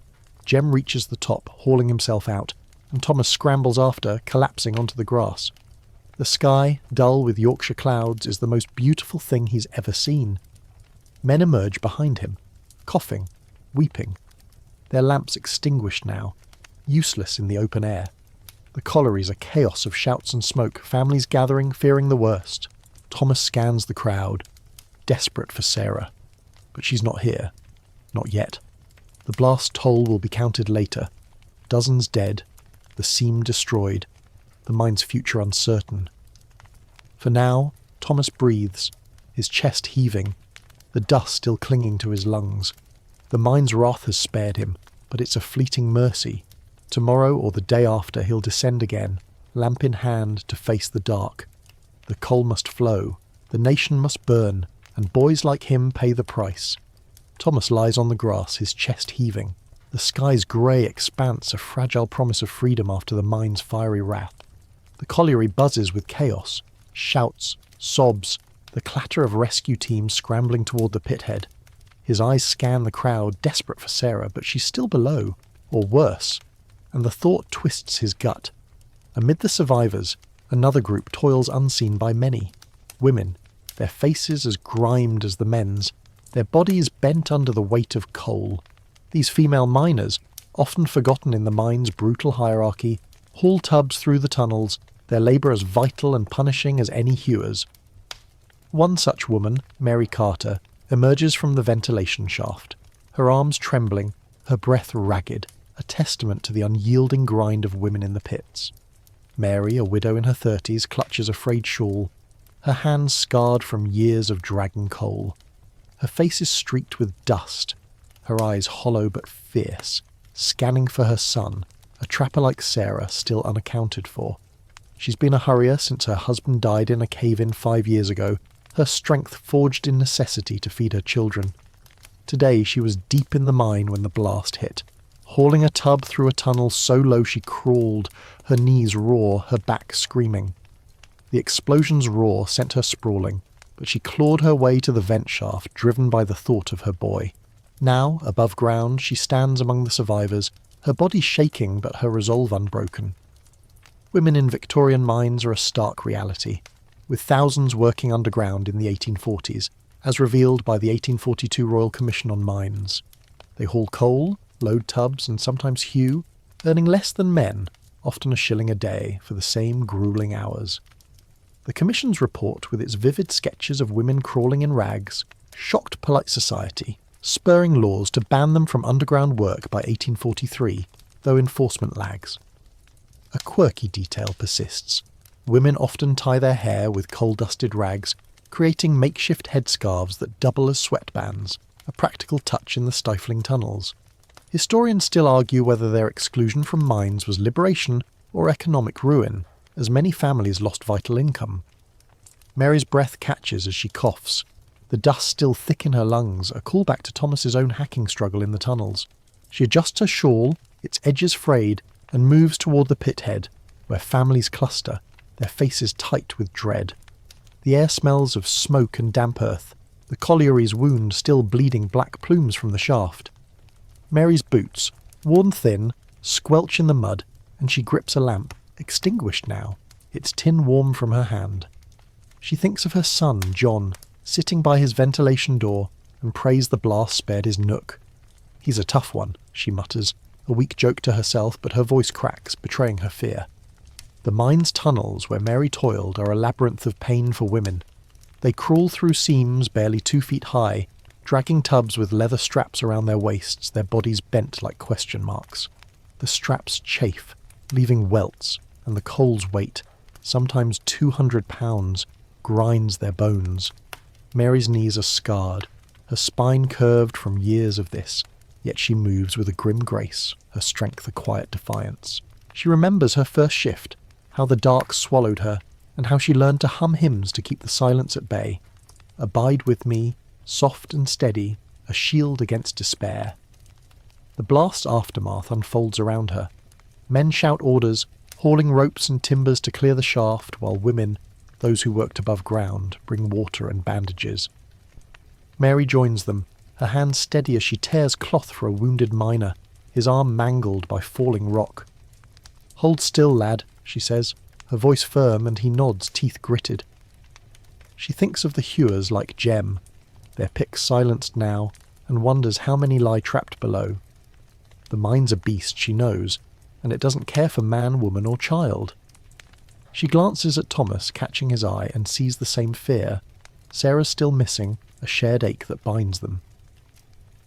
Jem reaches the top, hauling himself out, and Thomas scrambles after, collapsing onto the grass. The sky, dull with Yorkshire clouds, is the most beautiful thing he's ever seen. Men emerge behind him, coughing, weeping. Their lamps extinguished now, useless in the open air. The colliery's a chaos of shouts and smoke, families gathering, fearing the worst. Thomas scans the crowd, desperate for Sarah. But she's not here. Not yet. The blast toll will be counted later. Dozens dead, the seam destroyed, the mine's future uncertain. For now, Thomas breathes, his chest heaving, the dust still clinging to his lungs. The mine's wrath has spared him, but it's a fleeting mercy. Tomorrow or the day after he'll descend again, lamp in hand, to face the dark. The coal must flow, the nation must burn, and boys like him pay the price. Thomas lies on the grass, his chest heaving. The sky's grey expanse, a fragile promise of freedom after the mine's fiery wrath. The colliery buzzes with chaos, shouts, sobs, the clatter of rescue teams scrambling toward the pithead. His eyes scan the crowd, desperate for Sarah, but she's still below, or worse, and the thought twists his gut. Amid the survivors, another group toils unseen by many. Women, their faces as grimed as the men's, their bodies bent under the weight of coal. These female miners, often forgotten in the mine's brutal hierarchy, haul tubs through the tunnels, their labour as vital and punishing as any hewers. One such woman, Mary Carter, emerges from the ventilation shaft, her arms trembling, her breath ragged, a testament to the unyielding grind of women in the pits. Mary, a widow in her 30s, clutches a frayed shawl, her hands scarred from years of dragging coal. Her face is streaked with dust, her eyes hollow but fierce, scanning for her son, a trapper like Sarah still unaccounted for. She's been a hurrier since her husband died in a cave-in 5 years ago, her strength forged in necessity to feed her children. Today she was deep in the mine when the blast hit, hauling a tub through a tunnel so low she crawled, her knees raw, her back screaming. The explosion's roar sent her sprawling, but she clawed her way to the vent shaft, driven by the thought of her boy. Now, above ground, she stands among the survivors, her body shaking but her resolve unbroken. Women in Victorian mines are a stark reality, with thousands working underground in the 1840s, as revealed by the 1842 Royal Commission on Mines. They haul coal, load tubs, and sometimes hew, earning less than men, often a shilling a day, for the same gruelling hours. The Commission's report, with its vivid sketches of women crawling in rags, shocked polite society, spurring laws to ban them from underground work by 1843, though enforcement lags. A quirky detail persists. Women often tie their hair with coal-dusted rags, creating makeshift headscarves that double as sweatbands, a practical touch in the stifling tunnels. Historians still argue whether their exclusion from mines was liberation or economic ruin, as many families lost vital income. Mary's breath catches as she coughs, the dust still thick in her lungs, a callback to Thomas's own hacking struggle in the tunnels. She adjusts her shawl, its edges frayed, and moves toward the pithead, where families cluster, their faces tight with dread. The air smells of smoke and damp earth, the colliery's wound still bleeding black plumes from the shaft. Mary's boots, worn thin, squelch in the mud, and she grips a lamp, extinguished now, its tin warm from her hand. She thinks of her son, John, sitting by his ventilation door, and prays the blast spared his nook. He's a tough one, she mutters, a weak joke to herself, but her voice cracks, betraying her fear. The mine's tunnels where Mary toiled are a labyrinth of pain for women. They crawl through seams barely 2 feet high, dragging tubs with leather straps around their waists, their bodies bent like question marks. The straps chafe, leaving welts, and the coal's weight, sometimes 200 pounds, grinds their bones. Mary's knees are scarred, her spine curved from years of this, yet she moves with a grim grace, her strength a quiet defiance. She remembers her first shift, how the dark swallowed her, and how she learned to hum hymns to keep the silence at bay. Abide with me, soft and steady, a shield against despair. The blast's aftermath unfolds around her. Men shout orders, hauling ropes and timbers to clear the shaft, while women, those who worked above ground, bring water and bandages. Mary joins them, her hands steady as she tears cloth for a wounded miner, his arm mangled by falling rock. "Hold still, lad," she says, her voice firm, and he nods, teeth gritted. She thinks of the hewers like Jem, their picks silenced now, and wonders how many lie trapped below. The mine's a beast, she knows, and it doesn't care for man, woman, or child. She glances at Thomas, catching his eye, and sees the same fear. Sarah's still missing, a shared ache that binds them.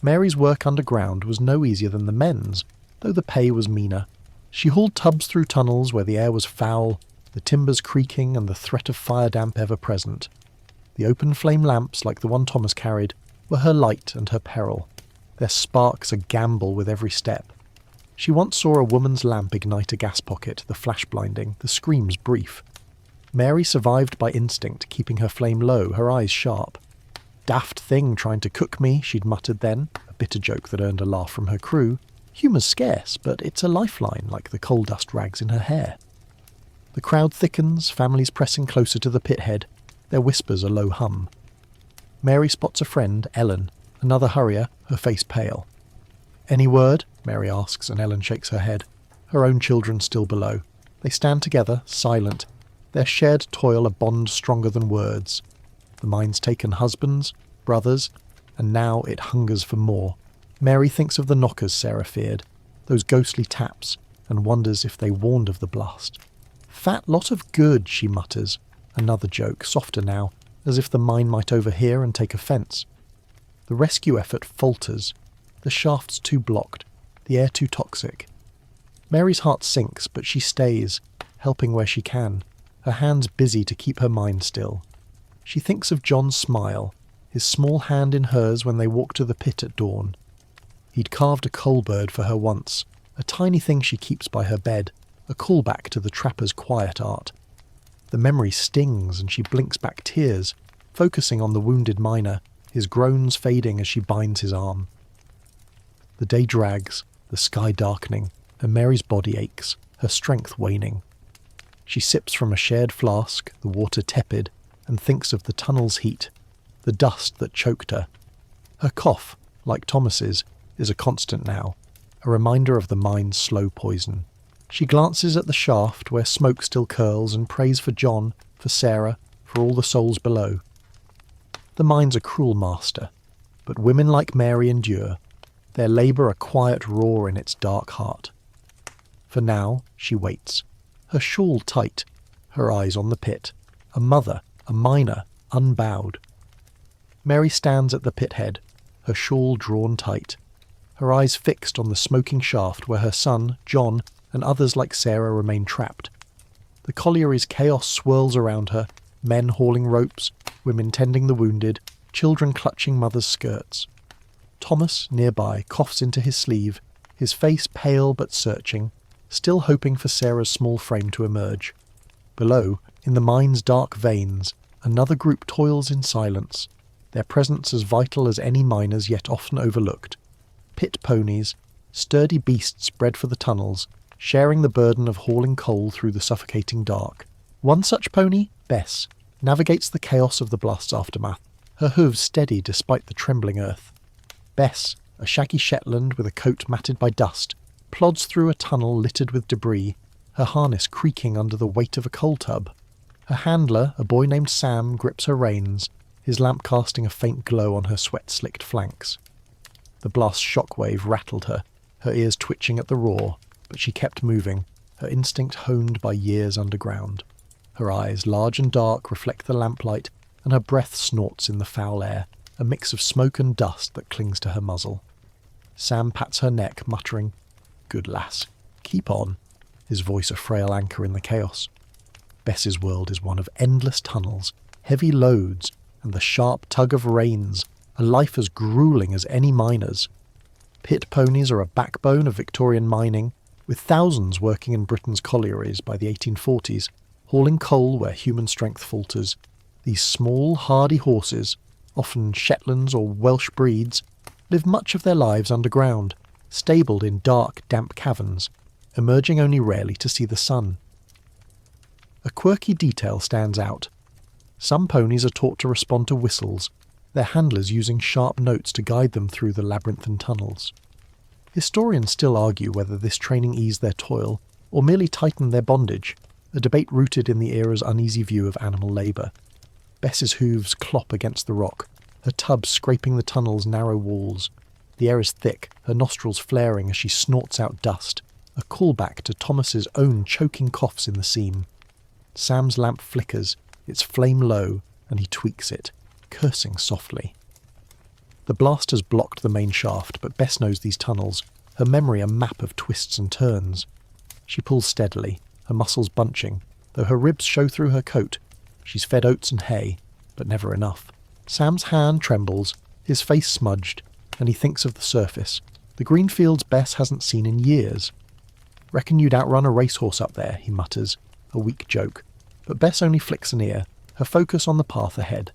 Mary's work underground was no easier than the men's, though the pay was meaner. She hauled tubs through tunnels where the air was foul, the timbers creaking and the threat of fire damp ever present. The open flame lamps, like the one Thomas carried, were her light and her peril, their sparks a gamble with every step. She once saw a woman's lamp ignite a gas pocket, the flash blinding, the screams brief. Mary survived by instinct, keeping her flame low, her eyes sharp. "Daft thing trying to cook me," she'd muttered then, a bitter joke that earned a laugh from her crew. Humour's scarce, but it's a lifeline, like the coal dust rags in her hair. The crowd thickens, families pressing closer to the pit head, their whispers a low hum. Mary spots a friend, Ellen, another hurrier, her face pale. "Any word?" Mary asks, and Ellen shakes her head. Her own children still below. They stand together, silent, their shared toil a bond stronger than words. The mine's taken husbands, brothers, and now it hungers for more. Mary thinks of the knockers Sarah feared, those ghostly taps, and wonders if they warned of the blast. "Fat lot of good," she mutters. Another joke, softer now, as if the mine might overhear and take offence. The rescue effort falters. The shaft's too blocked, the air too toxic. Mary's heart sinks, but she stays, helping where she can, her hands busy to keep her mind still. She thinks of John's smile, his small hand in hers when they walked to the pit at dawn. He'd carved a coal bird for her once, a tiny thing she keeps by her bed, a callback to the trapper's quiet art. The memory stings and she blinks back tears, focusing on the wounded miner, his groans fading as she binds his arm. The day drags, the sky darkening, and Mary's body aches, her strength waning. She sips from a shared flask, the water tepid, and thinks of the tunnel's heat, the dust that choked her. Her cough, like Thomas's, is a constant now, a reminder of the mine's slow poison. She glances at the shaft where smoke still curls and prays for John, for Sarah, for all the souls below. The mine's a cruel master, but women like Mary endure, their labour a quiet roar in its dark heart. For now, she waits, her shawl tight, her eyes on the pit, a mother, a miner, unbowed. Mary stands at the pit head, her shawl drawn tight, her eyes fixed on the smoking shaft where her son, John, and others like Sarah remain trapped. The colliery's chaos swirls around her, men hauling ropes, women tending the wounded, children clutching mothers' skirts. Thomas, nearby, coughs into his sleeve, his face pale but searching, still hoping for Sarah's small frame to emerge. Below, in the mine's dark veins, another group toils in silence, their presence as vital as any miners yet often overlooked. Pit ponies, sturdy beasts bred for the tunnels, sharing the burden of hauling coal through the suffocating dark. One such pony, Bess, navigates the chaos of the blast's aftermath, her hooves steady despite the trembling earth. Bess, a shaggy Shetland with a coat matted by dust, plods through a tunnel littered with debris, her harness creaking under the weight of a coal tub. Her handler, a boy named Sam, grips her reins, his lamp casting a faint glow on her sweat-slicked flanks. The blast's shockwave rattled her, her ears twitching at the roar, but she kept moving, her instinct honed by years underground. Her eyes, large and dark, reflect the lamplight, and her breath snorts in the foul air. a mix of smoke and dust that clings to her muzzle. Sam pats her neck, muttering, "Good lass, keep on," his voice a frail anchor in the chaos. Bess's world is one of endless tunnels, heavy loads, and the sharp tug of reins, a life as gruelling as any miner's. Pit ponies are a backbone of Victorian mining, with thousands working in Britain's collieries by the 1840s, hauling coal where human strength falters. These small, hardy horses, often Shetlands or Welsh breeds, live much of their lives underground, stabled in dark, damp caverns, emerging only rarely to see the sun. A quirky detail stands out. Some ponies are taught to respond to whistles, their handlers using sharp notes to guide them through the labyrinthine tunnels. Historians still argue whether this training eased their toil or merely tightened their bondage, a debate rooted in the era's uneasy view of animal labour. Bess's hooves clop against the rock, her tub scraping the tunnel's narrow walls. The air is thick, her nostrils flaring as she snorts out dust, a callback to Thomas's own choking coughs in the seam. Sam's lamp flickers, its flame low, and he tweaks it, cursing softly. The blast has blocked the main shaft, but Bess knows these tunnels, her memory a map of twists and turns. She pulls steadily, her muscles bunching, though her ribs show through her coat. She's fed oats and hay, but never enough. Sam's hand trembles, his face smudged, and he thinks of the surface, the green fields Bess hasn't seen in years. "Reckon you'd outrun a racehorse up there," he mutters, a weak joke, but Bess only flicks an ear, her focus on the path ahead.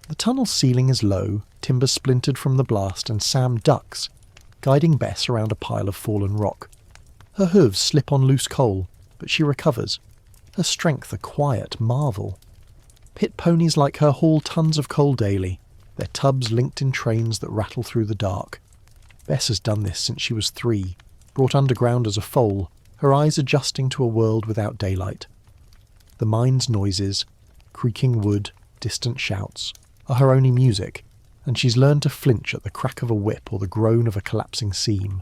The tunnel's ceiling is low, timber splintered from the blast, and Sam ducks, guiding Bess around a pile of fallen rock. Her hooves slip on loose coal, but she recovers, her strength a quiet marvel. Pit ponies like her haul tons of coal daily, their tubs linked in trains that rattle through the dark. Bess has done this since she was 3, brought underground as a foal, her eyes adjusting to a world without daylight. The mine's noises, creaking wood, distant shouts, are her only music, and she's learned to flinch at the crack of a whip or the groan of a collapsing seam.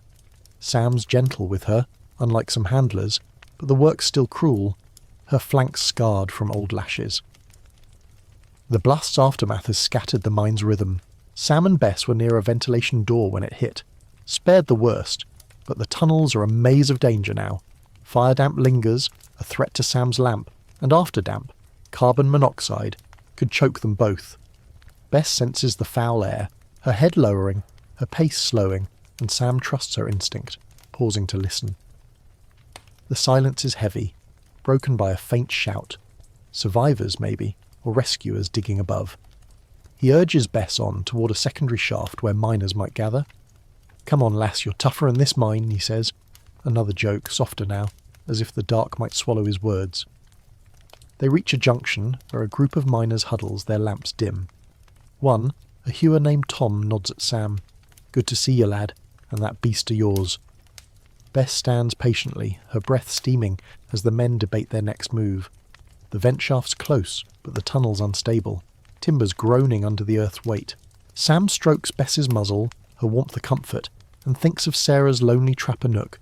Sam's gentle with her, unlike some handlers, but the work's still cruel, her flanks scarred from old lashes. The blast's aftermath has scattered the mine's rhythm. Sam and Bess were near a ventilation door when it hit, spared the worst, but the tunnels are a maze of danger now. Fire damp lingers, a threat to Sam's lamp, and after damp, carbon monoxide, could choke them both. Bess senses the foul air, her head lowering, her pace slowing, and Sam trusts her instinct, pausing to listen. The silence is heavy, broken by a faint shout. Survivors, maybe, or rescuers digging above. He urges Bess on toward a secondary shaft where miners might gather. "Come on, lass, you're tougher in this mine," he says. Another joke, softer now, as if the dark might swallow his words. They reach a junction where a group of miners huddles, their lamps dim. One, a hewer named Tom, nods at Sam. "Good to see you, lad, and that beast of yours." Bess stands patiently, her breath steaming, as the men debate their next move. The vent shaft's close, but the tunnel's unstable, timbers groaning under the earth's weight. Sam strokes Bess's muzzle, her warmth a comfort, and thinks of Sarah's lonely trapper nook,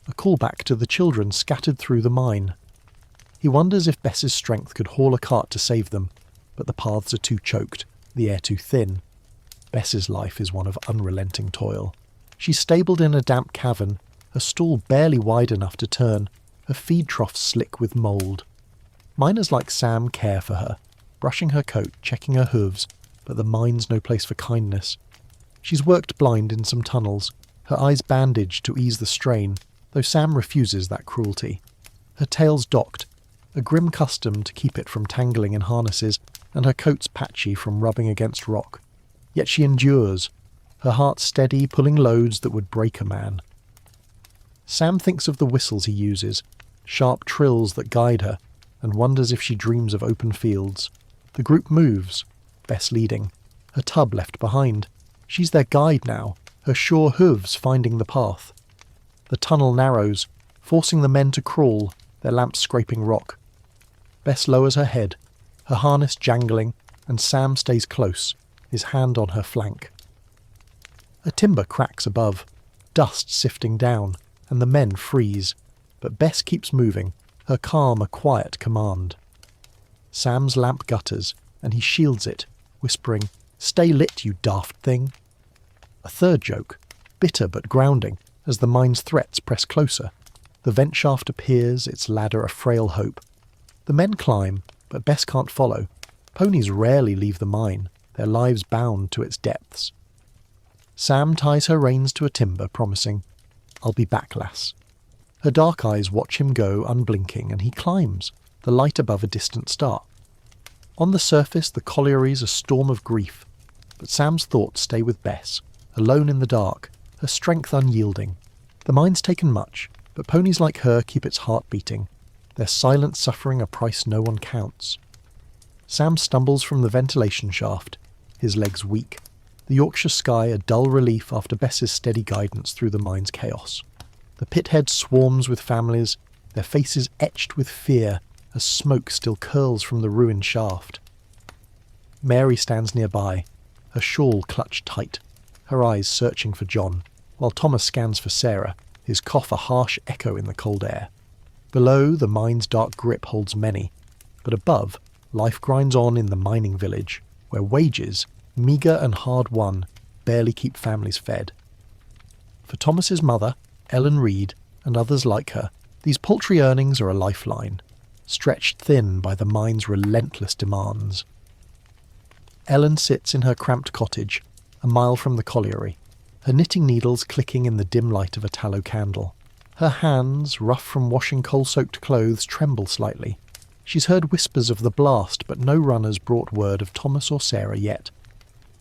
a callback to the children scattered through the mine. He wonders if Bess's strength could haul a cart to save them, but the paths are too choked, the air too thin. Bess's life is one of unrelenting toil. She's stabled in a damp cavern, her stall barely wide enough to turn, her feed trough slick with mould. Miners like Sam care for her, brushing her coat, checking her hooves, but the mine's no place for kindness. She's worked blind in some tunnels, her eyes bandaged to ease the strain, though Sam refuses that cruelty. Her tail's docked, a grim custom to keep it from tangling in harnesses, and her coat's patchy from rubbing against rock. Yet she endures, her heart steady, pulling loads that would break a man. Sam thinks of the whistles he uses, sharp trills that guide her, and wonders if she dreams of open fields. The group moves, Bess leading, her tub left behind. She's their guide now, her sure hooves finding the path. The tunnel narrows, forcing the men to crawl, their lamps scraping rock. Bess lowers her head, her harness jangling, and Sam stays close, his hand on her flank. A timber cracks above, dust sifting down, and the men freeze, but Bess keeps moving, her calm a quiet command. Sam's lamp gutters, and he shields it, whispering, "Stay lit, you daft thing." A third joke, bitter but grounding, as the mine's threats press closer. The vent shaft appears, its ladder a frail hope. The men climb, but Bess can't follow. Ponies rarely leave the mine, their lives bound to its depths. Sam ties her reins to a timber, promising, "I'll be back, lass." Her dark eyes watch him go, unblinking, and he climbs, the light above a distant star. On the surface, the colliery's a storm of grief, but Sam's thoughts stay with Bess, alone in the dark, her strength unyielding. The mine's taken much, but ponies like her keep its heart beating, their silent suffering a price no one counts. Sam stumbles from the ventilation shaft, his legs weak, the Yorkshire sky a dull relief after Bess's steady guidance through the mine's chaos. The pithead swarms with families, their faces etched with fear as smoke still curls from the ruined shaft. Mary stands nearby, her shawl clutched tight, her eyes searching for John, while Thomas scans for Sarah, his cough a harsh echo in the cold air. Below, the mine's dark grip holds many, but above, life grinds on in the mining village, where wages, meagre and hard-won, barely keep families fed. For Thomas's mother, Ellen Reed, and others like her, these paltry earnings are a lifeline, stretched thin by the mine's relentless demands. Ellen sits in her cramped cottage, a mile from the colliery, her knitting needles clicking in the dim light of a tallow candle. Her hands, rough from washing coal-soaked clothes, tremble slightly. She's heard whispers of the blast, but no runners brought word of Thomas or Sarah yet.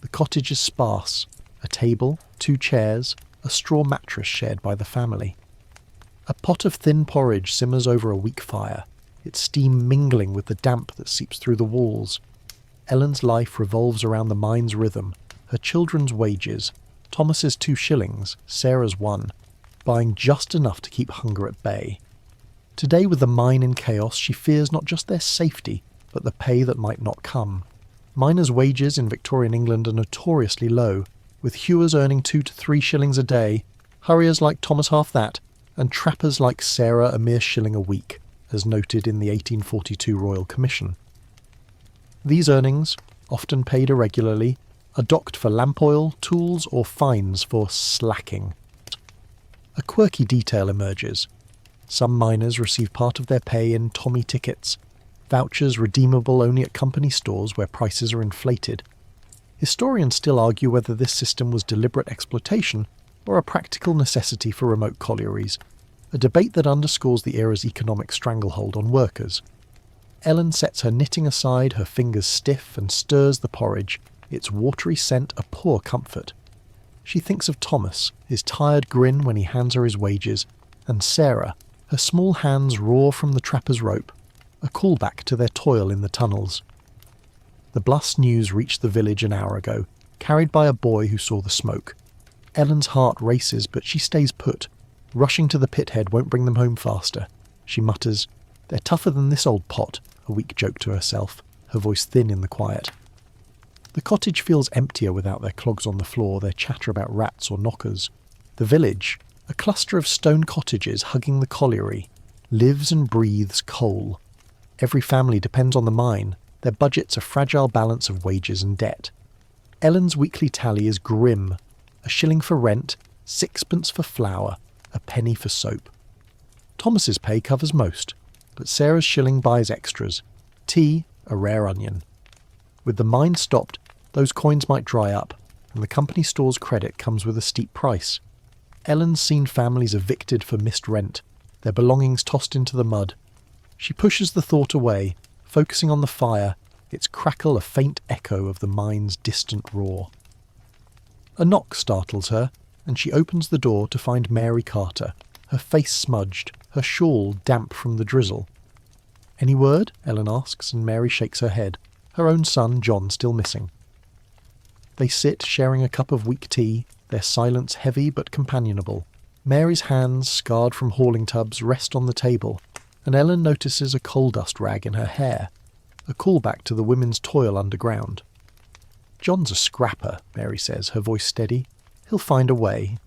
The cottage is sparse, a table, 2 chairs, a straw mattress shared by the family. A pot of thin porridge simmers over a weak fire, its steam mingling with the damp that seeps through the walls. Ellen's life revolves around the mine's rhythm, her children's wages, Thomas's 2 shillings, Sarah's 1, buying just enough to keep hunger at bay. Today, with the mine in chaos, she fears not just their safety, but the pay that might not come. Miners' wages in Victorian England are notoriously low, with hewers earning 2 to 3 shillings a day, hurriers like Thomas half that, and trappers like Sarah a mere shilling a week, as noted in the 1842 Royal Commission. These earnings, often paid irregularly, are docked for lamp oil, tools, or fines for slacking. A quirky detail emerges. Some miners receive part of their pay in Tommy tickets, vouchers redeemable only at company stores where prices are inflated. Historians still argue whether this system was deliberate exploitation or a practical necessity for remote collieries, a debate that underscores the era's economic stranglehold on workers. Ellen sets her knitting aside, her fingers stiff, and stirs the porridge, its watery scent a poor comfort. She thinks of Thomas, his tired grin when he hands her his wages, and Sarah, her small hands raw from the trapper's rope, a callback to their toil in the tunnels. The blast news reached the village an hour ago, carried by a boy who saw the smoke. Ellen's heart races, but she stays put. Rushing to the pithead won't bring them home faster. She mutters, "They're tougher than this old pot," a weak joke to herself, her voice thin in the quiet. The cottage feels emptier without their clogs on the floor, their chatter about rats or knockers. The village, a cluster of stone cottages hugging the colliery, lives and breathes coal. Every family depends on the mine, their budget's a fragile balance of wages and debt. Ellen's weekly tally is grim, a shilling for rent, 6pence for flour, a penny for soap. Thomas's pay covers most, but Sarah's shilling buys extras, tea, a rare onion. With the mine stopped, those coins might dry up, and the company store's credit comes with a steep price. Ellen's seen families evicted for missed rent, their belongings tossed into the mud. She pushes the thought away, focusing on the fire, its crackle a faint echo of the mine's distant roar. A knock startles her, and she opens the door to find Mary Carter, her face smudged, her shawl damp from the drizzle. "Any word?" Ellen asks, and Mary shakes her head, her own son John still missing. They sit sharing a cup of weak tea, their silence heavy but companionable. Mary's hands, scarred from hauling tubs, rest on the table, and Ellen notices a coal dust rag in her hair, a callback to the women's toil underground. "John's a scrapper," Mary says, her voice steady. "He'll find a way."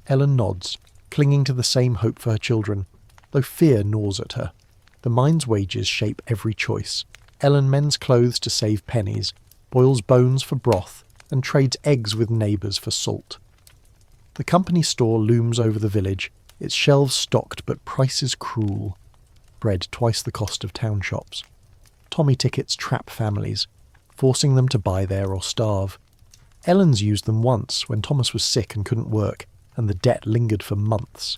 Ellen nods, clinging to the same hope for her children, though fear gnaws at her. The mine's wages shape every choice. Ellen mends clothes to save pennies, boils bones for broth, and trades eggs with neighbours for salt. The company store looms over the village, its shelves stocked but prices cruel. Bread twice the cost of town shops. Tommy tickets trap families, forcing them to buy there or starve. Ellen's used them once when Thomas was sick and couldn't work, and the debt lingered for months.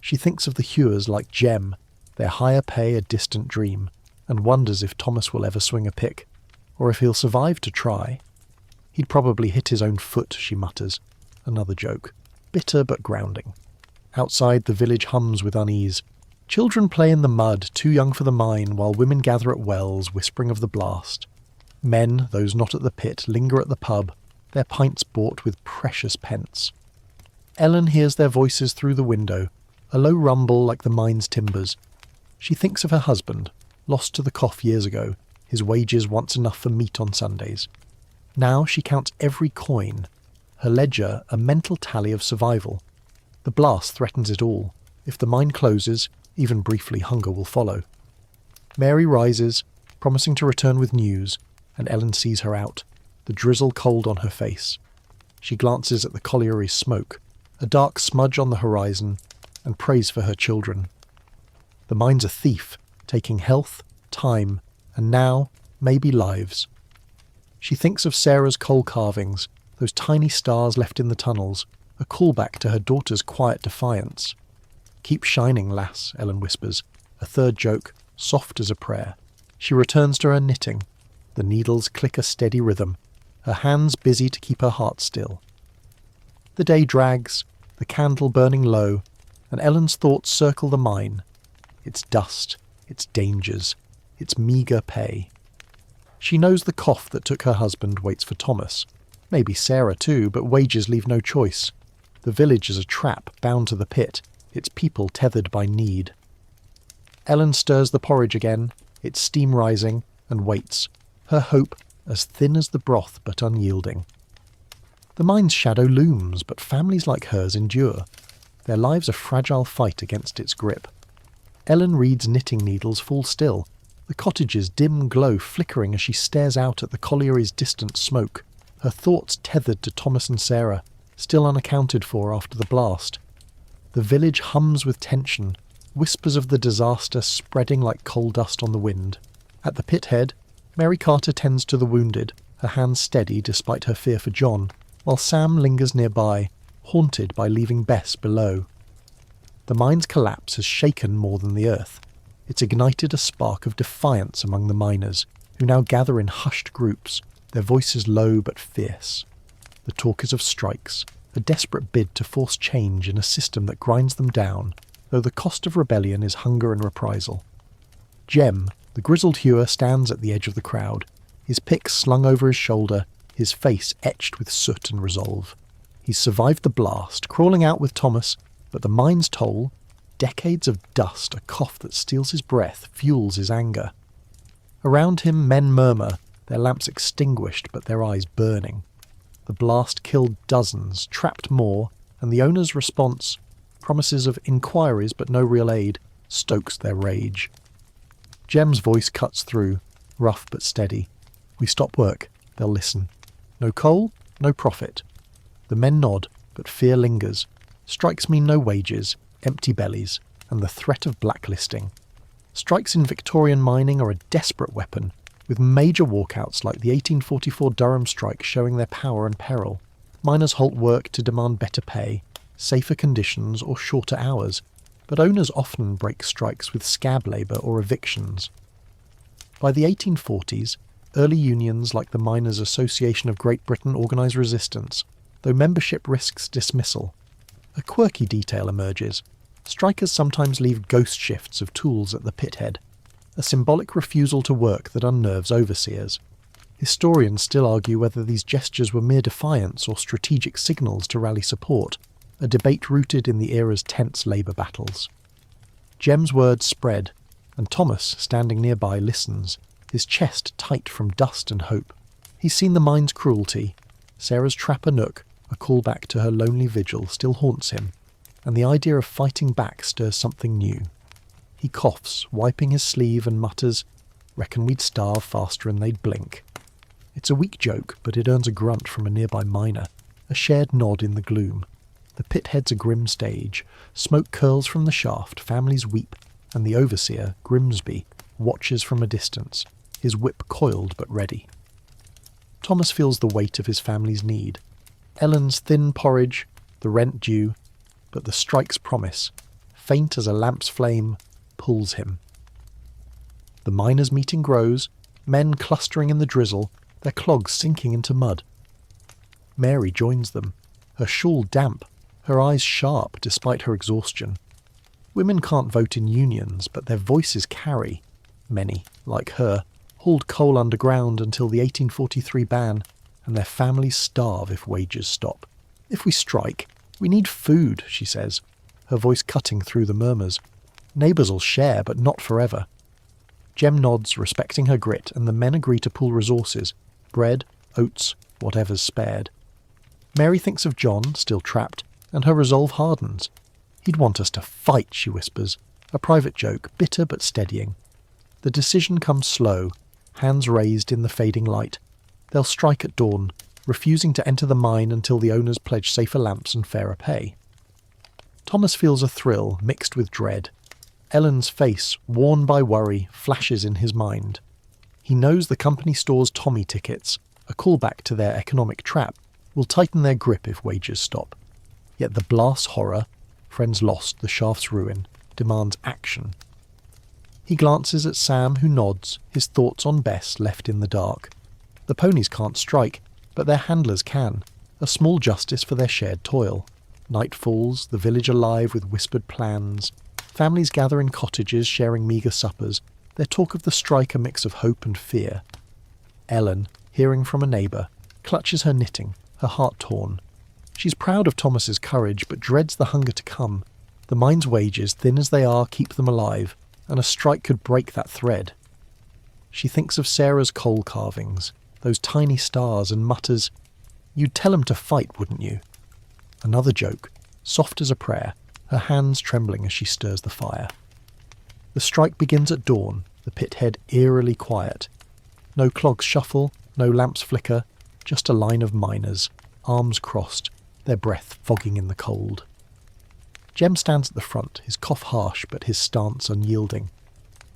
She thinks of the hewers like Jem, their higher pay a distant dream, and wonders if Thomas will ever swing a pick, or if he'll survive to try. He'd probably hit his own foot, she mutters. Another joke. Bitter but grounding. Outside, the village hums with unease. Children play in the mud, too young for the mine, while women gather at wells, whispering of the blast. Men, those not at the pit, linger at the pub, their pints bought with precious pence. Ellen hears their voices through the window, a low rumble like the mine's timbers. She thinks of her husband, lost to the cough years ago, his wages once enough for meat on Sundays. Now she counts every coin, her ledger a mental tally of survival. The blast threatens it all. If the mine closes, even briefly hunger will follow. Mary rises, promising to return with news, and Ellen sees her out, the drizzle cold on her face. She glances at the colliery's smoke, a dark smudge on the horizon, and prays for her children. The mine's a thief, taking health, time, and now, maybe lives. She thinks of Sarah's coal carvings, those tiny stars left in the tunnels, a callback to her daughter's quiet defiance. "Keep shining, lass," Ellen whispers, a third joke, soft as a prayer. She returns to her knitting. The needles click a steady rhythm, her hands busy to keep her heart still. The day drags, the candle burning low, and Ellen's thoughts circle the mine. Its dust, its dangers, its meagre pay. She knows the cough that took her husband waits for Thomas. Maybe Sarah too, but wages leave no choice. The village is a trap bound to the pit, its people tethered by need. Ellen stirs the porridge again, its steam rising, and waits, her hope as thin as the broth but unyielding. The mine's shadow looms, but families like hers endure. Their lives a fragile fight against its grip. Ellen reads knitting needles fall still, the cottage's dim glow flickering as she stares out at the colliery's distant smoke, her thoughts tethered to Thomas and Sarah, still unaccounted for after the blast. The village hums with tension, whispers of the disaster spreading like coal dust on the wind. At the pit head, Mary Carter tends to the wounded, her hands steady despite her fear for John, while Sam lingers nearby, haunted by leaving Bess below. The mine's collapse has shaken more than the earth. It's ignited a spark of defiance among the miners, who now gather in hushed groups, their voices low but fierce. The talk is of strikes, a desperate bid to force change in a system that grinds them down, though the cost of rebellion is hunger and reprisal. Jem, the grizzled hewer, stands at the edge of the crowd, his pick slung over his shoulder, his face etched with soot and resolve. He's survived the blast, crawling out with Thomas, but the mine's toll, decades of dust, a cough that steals his breath, fuels his anger. Around him men murmur, their lamps extinguished but their eyes burning. The blast killed dozens, trapped more, and the owner's response, promises of inquiries but no real aid, stokes their rage. Jem's voice cuts through, rough but steady. We stop work, they'll listen. No coal, no profit. The men nod, but fear lingers. Strikes mean no wages, empty bellies, and the threat of blacklisting. Strikes in Victorian mining are a desperate weapon, with major walkouts like the 1844 Durham strike showing their power and peril. Miners halt work to demand better pay, safer conditions or shorter hours, but owners often break strikes with scab labour or evictions. By the 1840s, early unions like the Miners' Association of Great Britain organise resistance, though membership risks dismissal. A quirky detail emerges. Strikers sometimes leave ghost shifts of tools at the pit head, a symbolic refusal to work that unnerves overseers. Historians still argue whether these gestures were mere defiance or strategic signals to rally support, a debate rooted in the era's tense labour battles. Jem's words spread, and Thomas, standing nearby, listens, his chest tight from dust and hope. He's seen the mine's cruelty. Sarah's trapper nook, a callback to her lonely vigil, still haunts him, and the idea of fighting back stirs something new. He coughs, wiping his sleeve, and mutters, "Reckon we'd starve faster than they'd blink." It's a weak joke, but it earns a grunt from a nearby miner, a shared nod in the gloom. The pit heads a grim stage. Smoke curls from the shaft, families weep, and the overseer, Grimsby, watches from a distance, his whip coiled but ready. Thomas feels the weight of his family's need. Ellen's thin porridge, the rent due, but the strike's promise, faint as a lamp's flame, pulls him. The miners' meeting grows, men clustering in the drizzle, their clogs sinking into mud. Mary joins them, her shawl damp, her eyes sharp despite her exhaustion. Women can't vote in unions, but their voices carry. Many, like her, hauled coal underground until the 1843 ban, and their families starve if wages stop. If we strike, we need food, she says, her voice cutting through the murmurs. Neighbours'll share, but not forever. Jem nods, respecting her grit, and the men agree to pool resources, bread, oats, whatever's spared. Mary thinks of John, still trapped, and her resolve hardens. He'd want us to fight, she whispers, a private joke, bitter but steadying. The decision comes slow, hands raised in the fading light. They'll strike at dawn, refusing to enter the mine until the owners pledge safer lamps and fairer pay. Thomas feels a thrill mixed with dread. Ellen's face, worn by worry, flashes in his mind. He knows the company store's Tommy tickets, a callback to their economic trap, will tighten their grip if wages stop. Yet the blast's horror, friends lost, the shaft's ruin, demands action. He glances at Sam, who nods, his thoughts on Bess left in the dark. The ponies can't strike, but their handlers can, a small justice for their shared toil. Night falls, the village alive with whispered plans. Families gather in cottages, sharing meagre suppers, their talk of the strike a mix of hope and fear. Ellen, hearing from a neighbour, clutches her knitting, her heart torn. She's proud of Thomas's courage, but dreads the hunger to come. The mine's wages, thin as they are, keep them alive, and a strike could break that thread. She thinks of Sarah's coal carvings, those tiny stars, and mutters, "You'd tell 'em to fight, wouldn't you?" Another joke, soft as a prayer, her hands trembling as she stirs the fire. The strike begins at dawn, the pit head eerily quiet. No clogs shuffle, no lamps flicker, just a line of miners, arms crossed, their breath fogging in the cold. Jem stands at the front, his cough harsh but his stance unyielding.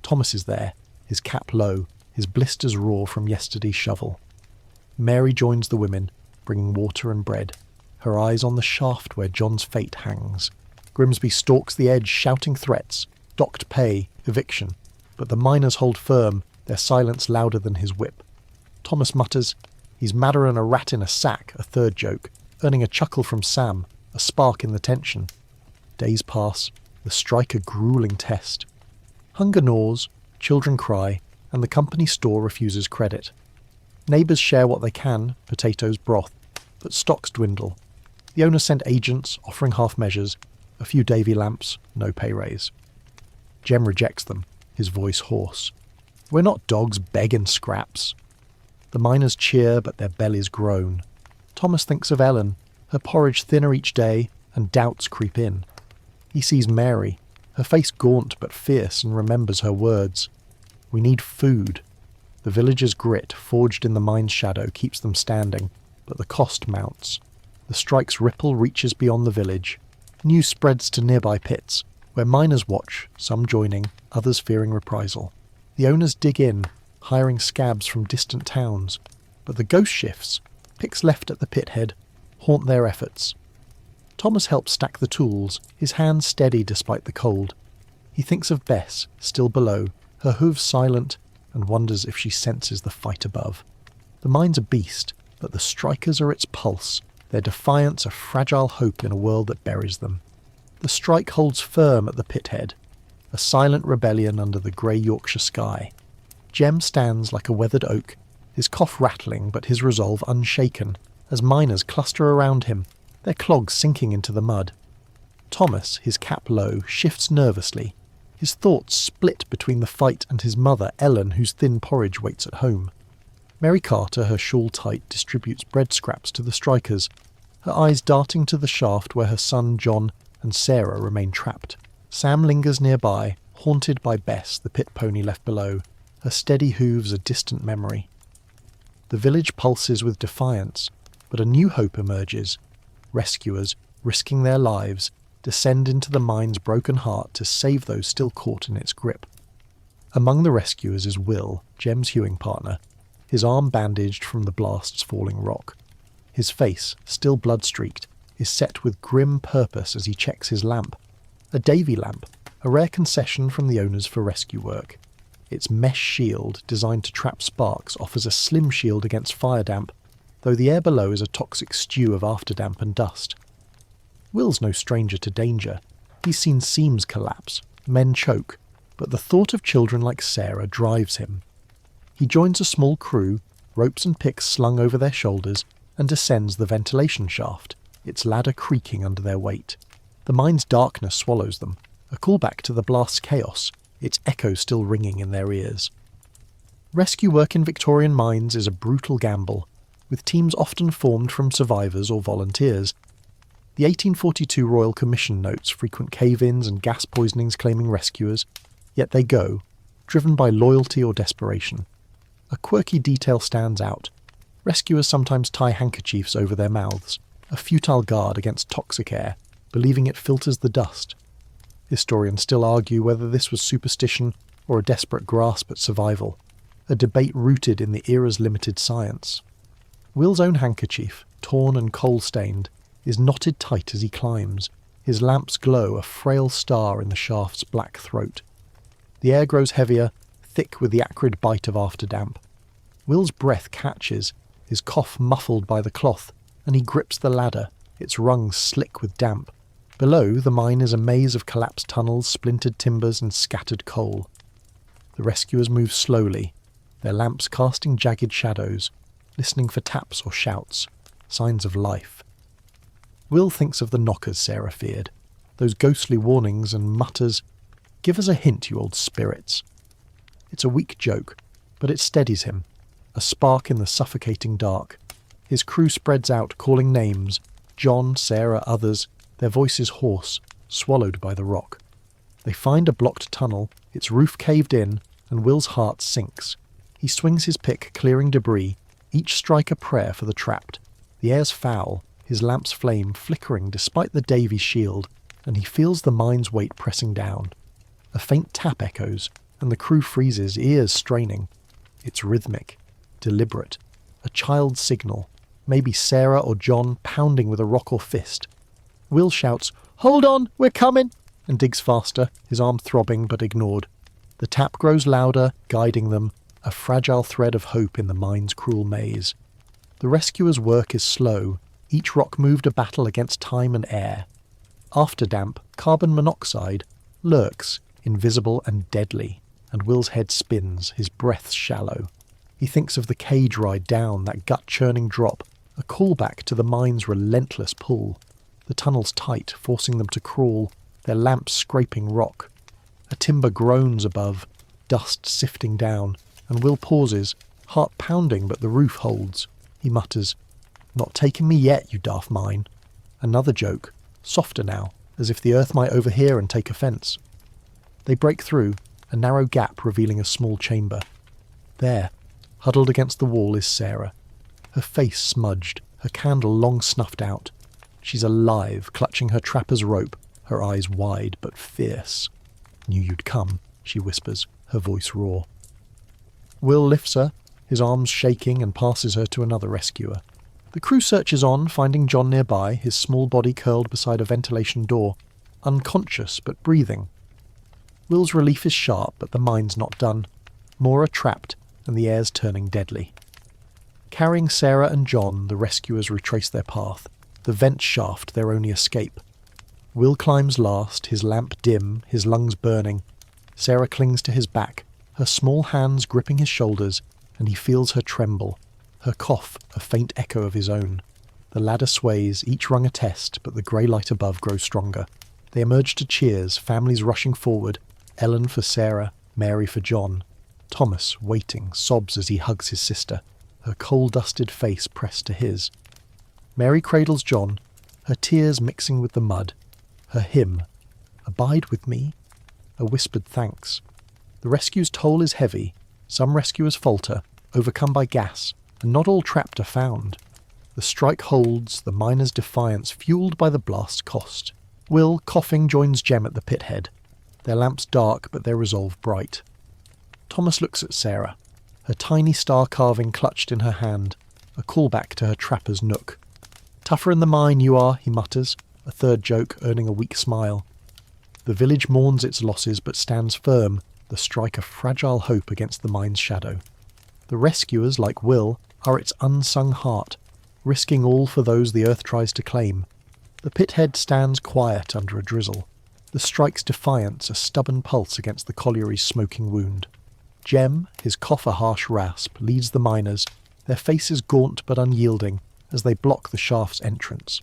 Thomas is there, his cap low, his blisters raw from yesterday's shovel. Mary joins the women, bringing water and bread, her eyes on the shaft where John's fate hangs. Grimsby stalks the edge, shouting threats, docked pay, eviction, but the miners hold firm, their silence louder than his whip. Thomas mutters, "He's madder'n a rat in a sack," a third joke, earning a chuckle from Sam, a spark in the tension. Days pass, the strike a gruelling test. Hunger gnaws, children cry, and the company store refuses credit. Neighbours share what they can, potatoes, broth, but stocks dwindle. The owner sent agents, offering half measures, a few Davy lamps, no pay raise. Jem rejects them, his voice hoarse. "We're not dogs begging scraps." The miners cheer, but their bellies groan. Thomas thinks of Ellen, her porridge thinner each day, and doubts creep in. He sees Mary, her face gaunt but fierce, and remembers her words. "We need food." The villagers' grit, forged in the mine's shadow, keeps them standing, but the cost mounts. The strike's ripple reaches beyond the village. News spreads to nearby pits, where miners watch, some joining, others fearing reprisal. The owners dig in, hiring scabs from distant towns, but the ghost shifts, picks left at the pit head, haunt their efforts. Thomas helps stack the tools, his hands steady despite the cold. He thinks of Bess, still below, her hooves silent, and wonders if she senses the fight above. The mine's a beast, but the strikers are its pulse, their defiance a fragile hope in a world that buries them. The strike holds firm at the pit head, a silent rebellion under the grey Yorkshire sky. Jem stands like a weathered oak, his cough rattling but his resolve unshaken, as miners cluster around him, their clogs sinking into the mud. Thomas, his cap low, shifts nervously, his thoughts split between the fight and his mother, Ellen, whose thin porridge waits at home. Mary Carter, her shawl tight, distributes bread scraps to the strikers, her eyes darting to the shaft where her son John and Sarah remain trapped. Sam lingers nearby, haunted by Bess, the pit pony left below, her steady hooves a distant memory. The village pulses with defiance, but a new hope emerges. Rescuers, risking their lives, descend into the mine's broken heart to save those still caught in its grip. Among the rescuers is Will, Jem's hewing partner, his arm bandaged from the blast's falling rock. His face, still blood-streaked, is set with grim purpose as he checks his lamp. A Davy lamp, a rare concession from the owners for rescue work. Its mesh shield, designed to trap sparks, offers a slim shield against fire damp, though the air below is a toxic stew of afterdamp and dust. Will's no stranger to danger. He's seen seams collapse, men choke, but the thought of children like Sarah drives him. He joins a small crew, ropes and picks slung over their shoulders, and descends the ventilation shaft, its ladder creaking under their weight. The mine's darkness swallows them, a callback to the blast's chaos, its echo still ringing in their ears. Rescue work in Victorian mines is a brutal gamble, with teams often formed from survivors or volunteers. The 1842 Royal Commission notes frequent cave-ins and gas poisonings claiming rescuers, yet they go, driven by loyalty or desperation. A quirky detail stands out. Rescuers sometimes tie handkerchiefs over their mouths, a futile guard against toxic air, believing it filters the dust. Historians still argue whether this was superstition or a desperate grasp at survival, a debate rooted in the era's limited science. Will's own handkerchief, torn and coal-stained, is knotted tight as he climbs, his lamp's glow a frail star in the shaft's black throat. The air grows heavier, thick with the acrid bite of afterdamp. Will's breath catches, his cough muffled by the cloth, and he grips the ladder, its rungs slick with damp. Below, the mine is a maze of collapsed tunnels, splintered timbers, and scattered coal. The rescuers move slowly, their lamps casting jagged shadows, listening for taps or shouts, signs of life. Will thinks of the knockers Sarah feared, those ghostly warnings, and mutters, "Give us a hint, you old spirits." It's a weak joke, but it steadies him, a spark in the suffocating dark. His crew spreads out, calling names, John, Sarah, others, their voices hoarse, swallowed by the rock. They find a blocked tunnel, its roof caved in, and Will's heart sinks. He swings his pick, clearing debris, each strike a prayer for the trapped. The air's foul, his lamp's flame flickering despite the Davy shield, and he feels the mine's weight pressing down. A faint tap echoes, and the crew freezes, ears straining. It's rhythmic, deliberate, a child's signal, maybe Sarah or John pounding with a rock or fist. Will shouts, "Hold on, we're coming!" and digs faster, his arm throbbing but ignored. The tap grows louder, guiding them, a fragile thread of hope in the mine's cruel maze. The rescuers' work is slow, each rock moved a battle against time and air. Afterdamp, carbon monoxide, lurks, invisible and deadly, and Will's head spins, his breath shallow. He thinks of the cage ride down, that gut-churning drop, a callback to the mine's relentless pull. The tunnel's tight, forcing them to crawl, their lamps scraping rock. A timber groans above, dust sifting down, and Will pauses, heart pounding but the roof holds. He mutters, "Not taking me yet, you daft mine." Another joke, softer now, as if the earth might overhear and take offence. They break through, a narrow gap revealing a small chamber. There, huddled against the wall, is Sarah, her face smudged, her candle long snuffed out. She's alive, clutching her trapper's rope, her eyes wide but fierce. "Knew you'd come," she whispers, her voice raw. Will lifts her, his arms shaking, and passes her to another rescuer. The crew searches on, finding John nearby, his small body curled beside a ventilation door, unconscious but breathing. Will's relief is sharp, but the mine's not done. More are trapped, and the air's turning deadly. Carrying Sarah and John, the rescuers retrace their path, the vent shaft their only escape. Will climbs last, his lamp dim, his lungs burning. Sarah clings to his back, her small hands gripping his shoulders, and he feels her tremble, her cough a faint echo of his own. The ladder sways, each rung a test, but the grey light above grows stronger. They emerge to cheers, families rushing forward, Ellen for Sarah, Mary for John. Thomas, waiting, sobs as he hugs his sister, her coal-dusted face pressed to his. Mary cradles John, her tears mixing with the mud, her hymn, "Abide with me," a whispered thanks. The rescue's toll is heavy. Some rescuers falter, overcome by gas, and not all trapped are found. The strike holds, the miners' defiance fueled by the blast's cost. Will, coughing, joins Jem at the pit head. Their lamps dark, but their resolve bright. Thomas looks at Sarah, her tiny star carving clutched in her hand, a callback to her trapper's nook. "Tougher in the mine you are," he mutters, a third joke earning a weak smile. The village mourns its losses but stands firm, the strike a fragile hope against the mine's shadow. The rescuers, like Will, are its unsung heart, risking all for those the earth tries to claim. The pithead stands quiet under a drizzle. The strike's defiance a stubborn pulse against the colliery's smoking wound. Jem, his cough a harsh rasp, leads the miners, their faces gaunt but unyielding, as they block the shaft's entrance.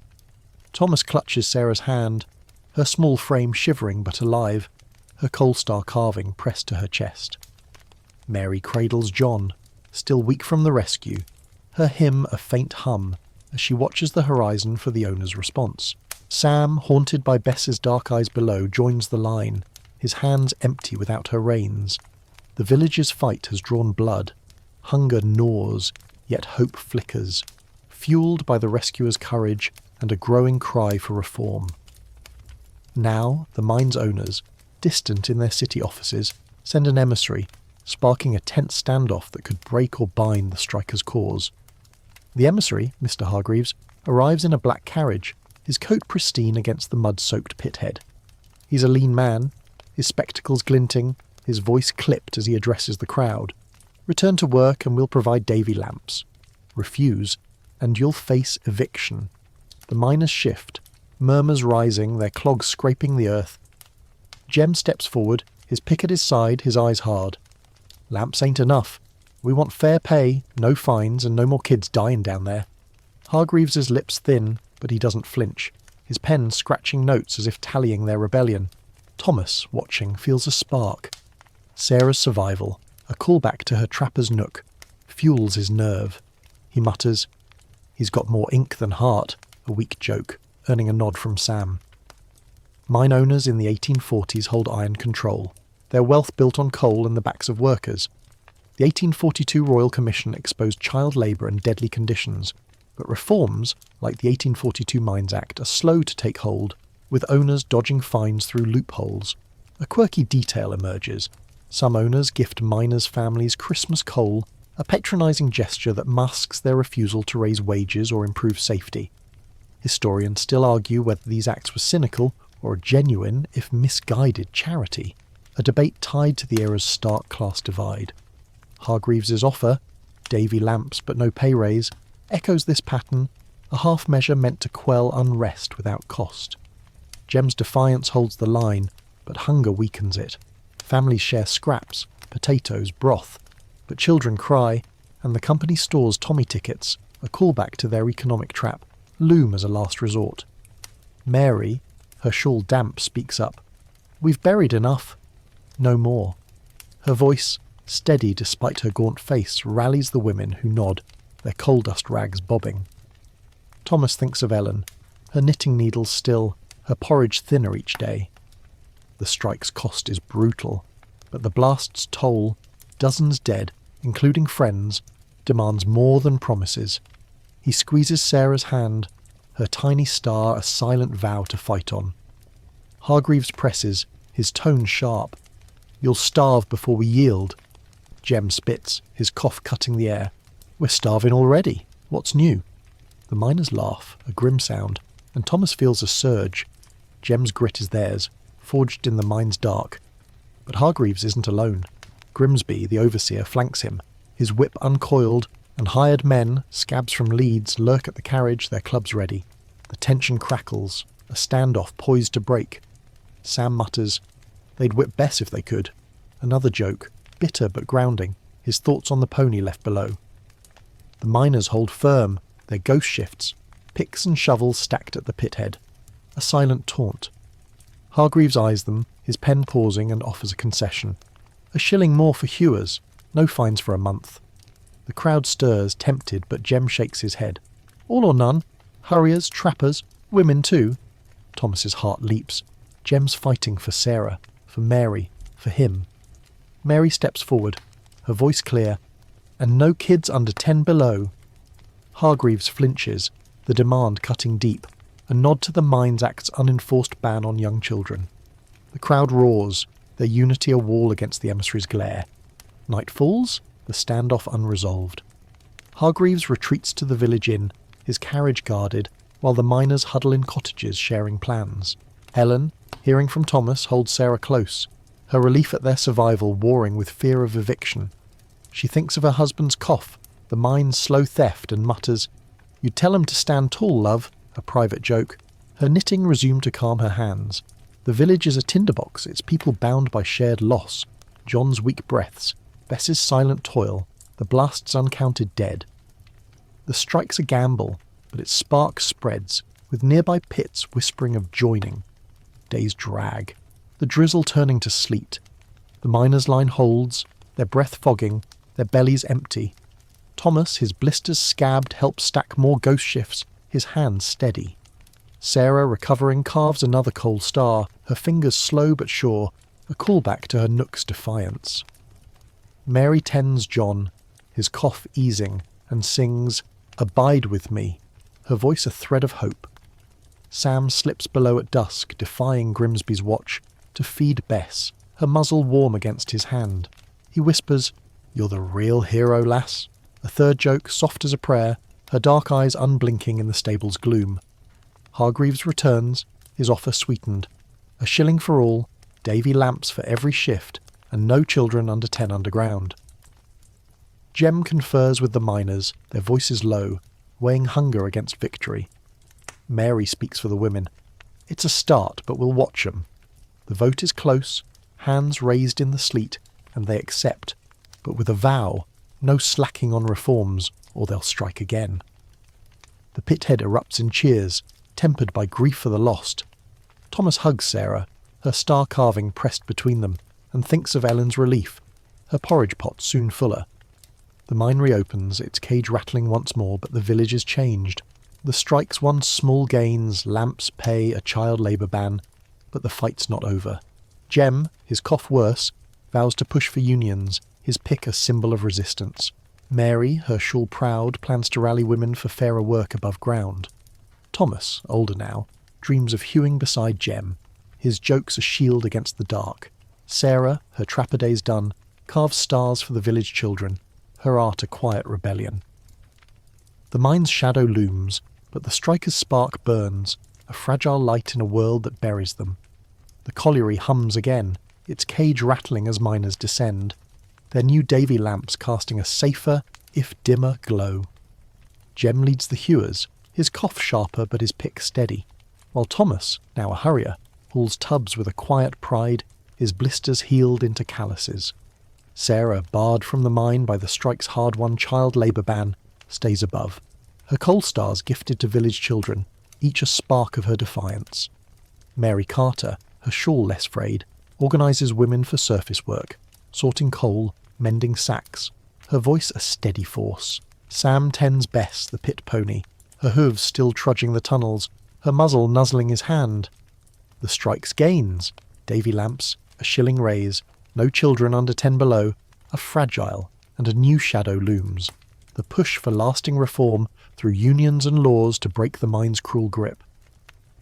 Thomas clutches Sarah's hand, her small frame shivering but alive, her coal star carving pressed to her chest. Mary cradles John, still weak from the rescue, her hymn a faint hum, as she watches the horizon for the owner's response. Sam, haunted by Bess's dark eyes below, joins the line, his hands empty without her reins. The village's fight has drawn blood. Hunger gnaws, yet hope flickers, fueled by the rescuer's courage and a growing cry for reform. Now, the mine's owners, distant in their city offices, send an emissary, sparking a tense standoff that could break or bind the strikers' cause. The emissary, Mr. Hargreaves, arrives in a black carriage, his coat pristine against the mud-soaked pithead. He's a lean man, his spectacles glinting, his voice clipped as he addresses the crowd. "Return to work and we'll provide Davy lamps. Refuse, and you'll face eviction." The miners shift, murmurs rising, their clogs scraping the earth. Jem steps forward, his pick at his side, his eyes hard. "Lamps ain't enough. We want fair pay, no fines, and no more kids dying down there." Hargreaves's lips thin, but he doesn't flinch, his pen scratching notes as if tallying their rebellion. Thomas, watching, feels a spark. Sarah's survival, a callback to her trapper's nook, fuels his nerve. He mutters, "He's got more ink than heart," a weak joke, earning a nod from Sam. Mine owners in the 1840s hold iron control, their wealth built on coal and the backs of workers. The 1842 Royal Commission exposed child labour and deadly conditions, but reforms, like the 1842 Mines Act, are slow to take hold, with owners dodging fines through loopholes. A quirky detail emerges. Some owners gift miners' families Christmas coal, a patronising gesture that masks their refusal to raise wages or improve safety. Historians still argue whether these acts were cynical or a genuine, if misguided, charity, a debate tied to the era's stark class divide. Hargreaves's offer, Davy lamps but no pay raise, echoes this pattern, a half measure meant to quell unrest without cost. Jem's defiance holds the line, but hunger weakens it. Families share scraps, potatoes, broth, but children cry, and the company stores Tommy tickets, a callback to their economic trap, loom as a last resort. Mary, her shawl damp, speaks up. "We've buried enough." No more. Her voice, steady despite her gaunt face, rallies the women who nod, their coal dust rags bobbing. Thomas thinks of Ellen, her knitting needles still, her porridge thinner each day. The strike's cost is brutal, but the blast's toll, dozens dead, including friends, demands more than promises. He squeezes Sarah's hand, her tiny star a silent vow to fight on. Hargreaves presses, his tone sharp. "You'll starve before we yield." Jem spits, his cough cutting the air. "We're starving already. What's new?" The miners laugh, a grim sound, and Thomas feels a surge. Jem's grit is theirs, forged in the mine's dark. But Hargreaves isn't alone. Grimsby, the overseer, flanks him, his whip uncoiled, and hired men, scabs from Leeds, lurk at the carriage, their clubs ready. The tension crackles, a standoff poised to break. Sam mutters, "They'd whip Bess if they could." Another joke, bitter but grounding, his thoughts on the pony left below. The miners hold firm, their ghost shifts, picks and shovels stacked at the pithead. A silent taunt. Hargreaves eyes them, his pen pausing, and offers a concession. A shilling more for hewers, no fines for a month. The crowd stirs, tempted, but Jem shakes his head. "All or none. Hurriers, trappers, women too." Thomas's heart leaps. Jem's fighting for Sarah, for Mary, for him. Mary steps forward, her voice clear. And no kids under 10 below. Hargreaves flinches, the demand cutting deep, a nod to the Mines Act's unenforced ban on young children. The crowd roars, their unity a wall against the emissary's glare. Night falls, the standoff unresolved. Hargreaves retreats to the village inn, his carriage guarded, while the miners huddle in cottages sharing plans. Ellen, hearing from Thomas, holds Sarah close, her relief at their survival warring with fear of eviction. She thinks of her husband's cough, the mine's slow theft, and mutters, "You'd tell him to stand tall, love," a private joke. Her knitting resumed to calm her hands. The village is a tinderbox, its people bound by shared loss. John's weak breaths, Bess's silent toil, the blast's uncounted dead. The strike's a gamble, but its spark spreads, with nearby pits whispering of joining. Days drag, the drizzle turning to sleet. The miners' line holds, their breath fogging, their bellies empty. Thomas, his blisters scabbed, helps stack more ghost shifts, his hands steady. Sarah, recovering, carves another coal star, her fingers slow but sure, a callback to her nook's defiance. Mary tends John, his cough easing, and sings, "Abide with me," her voice a thread of hope. Sam slips below at dusk, defying Grimsby's watch, to feed Bess, her muzzle warm against his hand. He whispers, "You're the real hero, lass." A third joke, soft as a prayer, her dark eyes unblinking in the stable's gloom. Hargreaves returns, his offer sweetened. A shilling for all, Davy lamps for every shift, and no children under 10 underground. Jem confers with the miners, their voices low, weighing hunger against victory. Mary speaks for the women. "It's a start, but we'll watch 'em." The vote is close, hands raised in the sleet, and they accept, but with a vow, no slacking on reforms, or they'll strike again. The pithead erupts in cheers, tempered by grief for the lost. Thomas hugs Sarah, her star carving pressed between them, and thinks of Ellen's relief, her porridge pot soon fuller. The mine reopens, its cage rattling once more, but the village is changed. The strike's won small gains, lamps, pay, a child labour ban, but the fight's not over. Jem, his cough worse, vows to push for unions, his pick a symbol of resistance. Mary, her shawl proud, plans to rally women for fairer work above ground. Thomas, older now, dreams of hewing beside Jem, his jokes a shield against the dark. Sarah, her trapper days done, carves stars for the village children, her art a quiet rebellion. The mine's shadow looms, but the striker's spark burns, a fragile light in a world that buries them. The colliery hums again, its cage rattling as miners descend, their new Davy lamps casting a safer, if dimmer, glow. Jem leads the hewers, his cough sharper but his pick steady, while Thomas, now a hurrier, hauls tubs with a quiet pride, his blisters healed into calluses. Sarah, barred from the mine by the strike's hard-won child labour ban, stays above, her coal stars gifted to village children, each a spark of her defiance. Mary Carter, her shawl less frayed, organises women for surface work, sorting coal, mending sacks, her voice a steady force. Sam tends Bess, the pit pony, her hooves still trudging the tunnels, her muzzle nuzzling his hand. The strike's gains, Davy lamps, a shilling raise, no children under 10 below, are fragile, and a new shadow looms. The push for lasting reform through unions and laws to break the mine's cruel grip.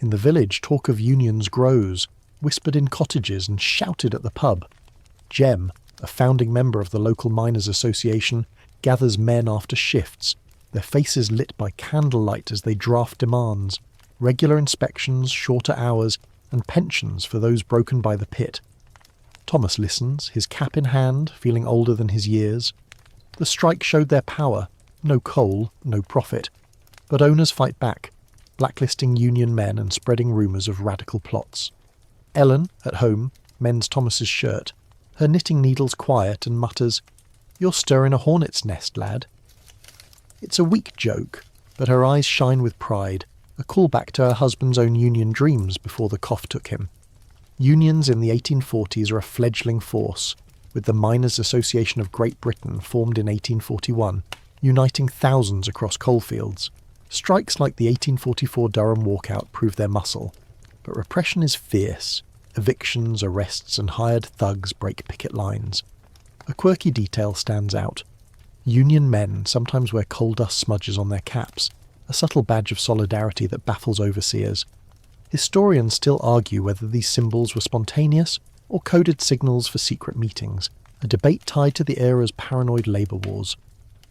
In the village, talk of unions grows, whispered in cottages and shouted at the pub. Jem, a founding member of the local miners' association, gathers men after shifts, their faces lit by candlelight as they draft demands, regular inspections, shorter hours, and pensions for those broken by the pit. Thomas listens, his cap in hand, feeling older than his years. The strike showed their power, no coal, no profit, but owners fight back, blacklisting union men and spreading rumours of radical plots. Ellen, at home, mends Thomas's shirt, her knitting needles quiet, and mutters, "You're stirring a hornet's nest, lad." It's a weak joke, but her eyes shine with pride, a callback to her husband's own union dreams before the cough took him. Unions in the 1840s are a fledgling force, with the Miners' Association of Great Britain formed in 1841, uniting thousands across coalfields. Strikes like the 1844 Durham walkout prove their muscle, but repression is fierce. Evictions, arrests, and hired thugs break picket lines. A quirky detail stands out. Union men sometimes wear coal dust smudges on their caps, a subtle badge of solidarity that baffles overseers. Historians still argue whether these symbols were spontaneous or coded signals for secret meetings, a debate tied to the era's paranoid labour wars.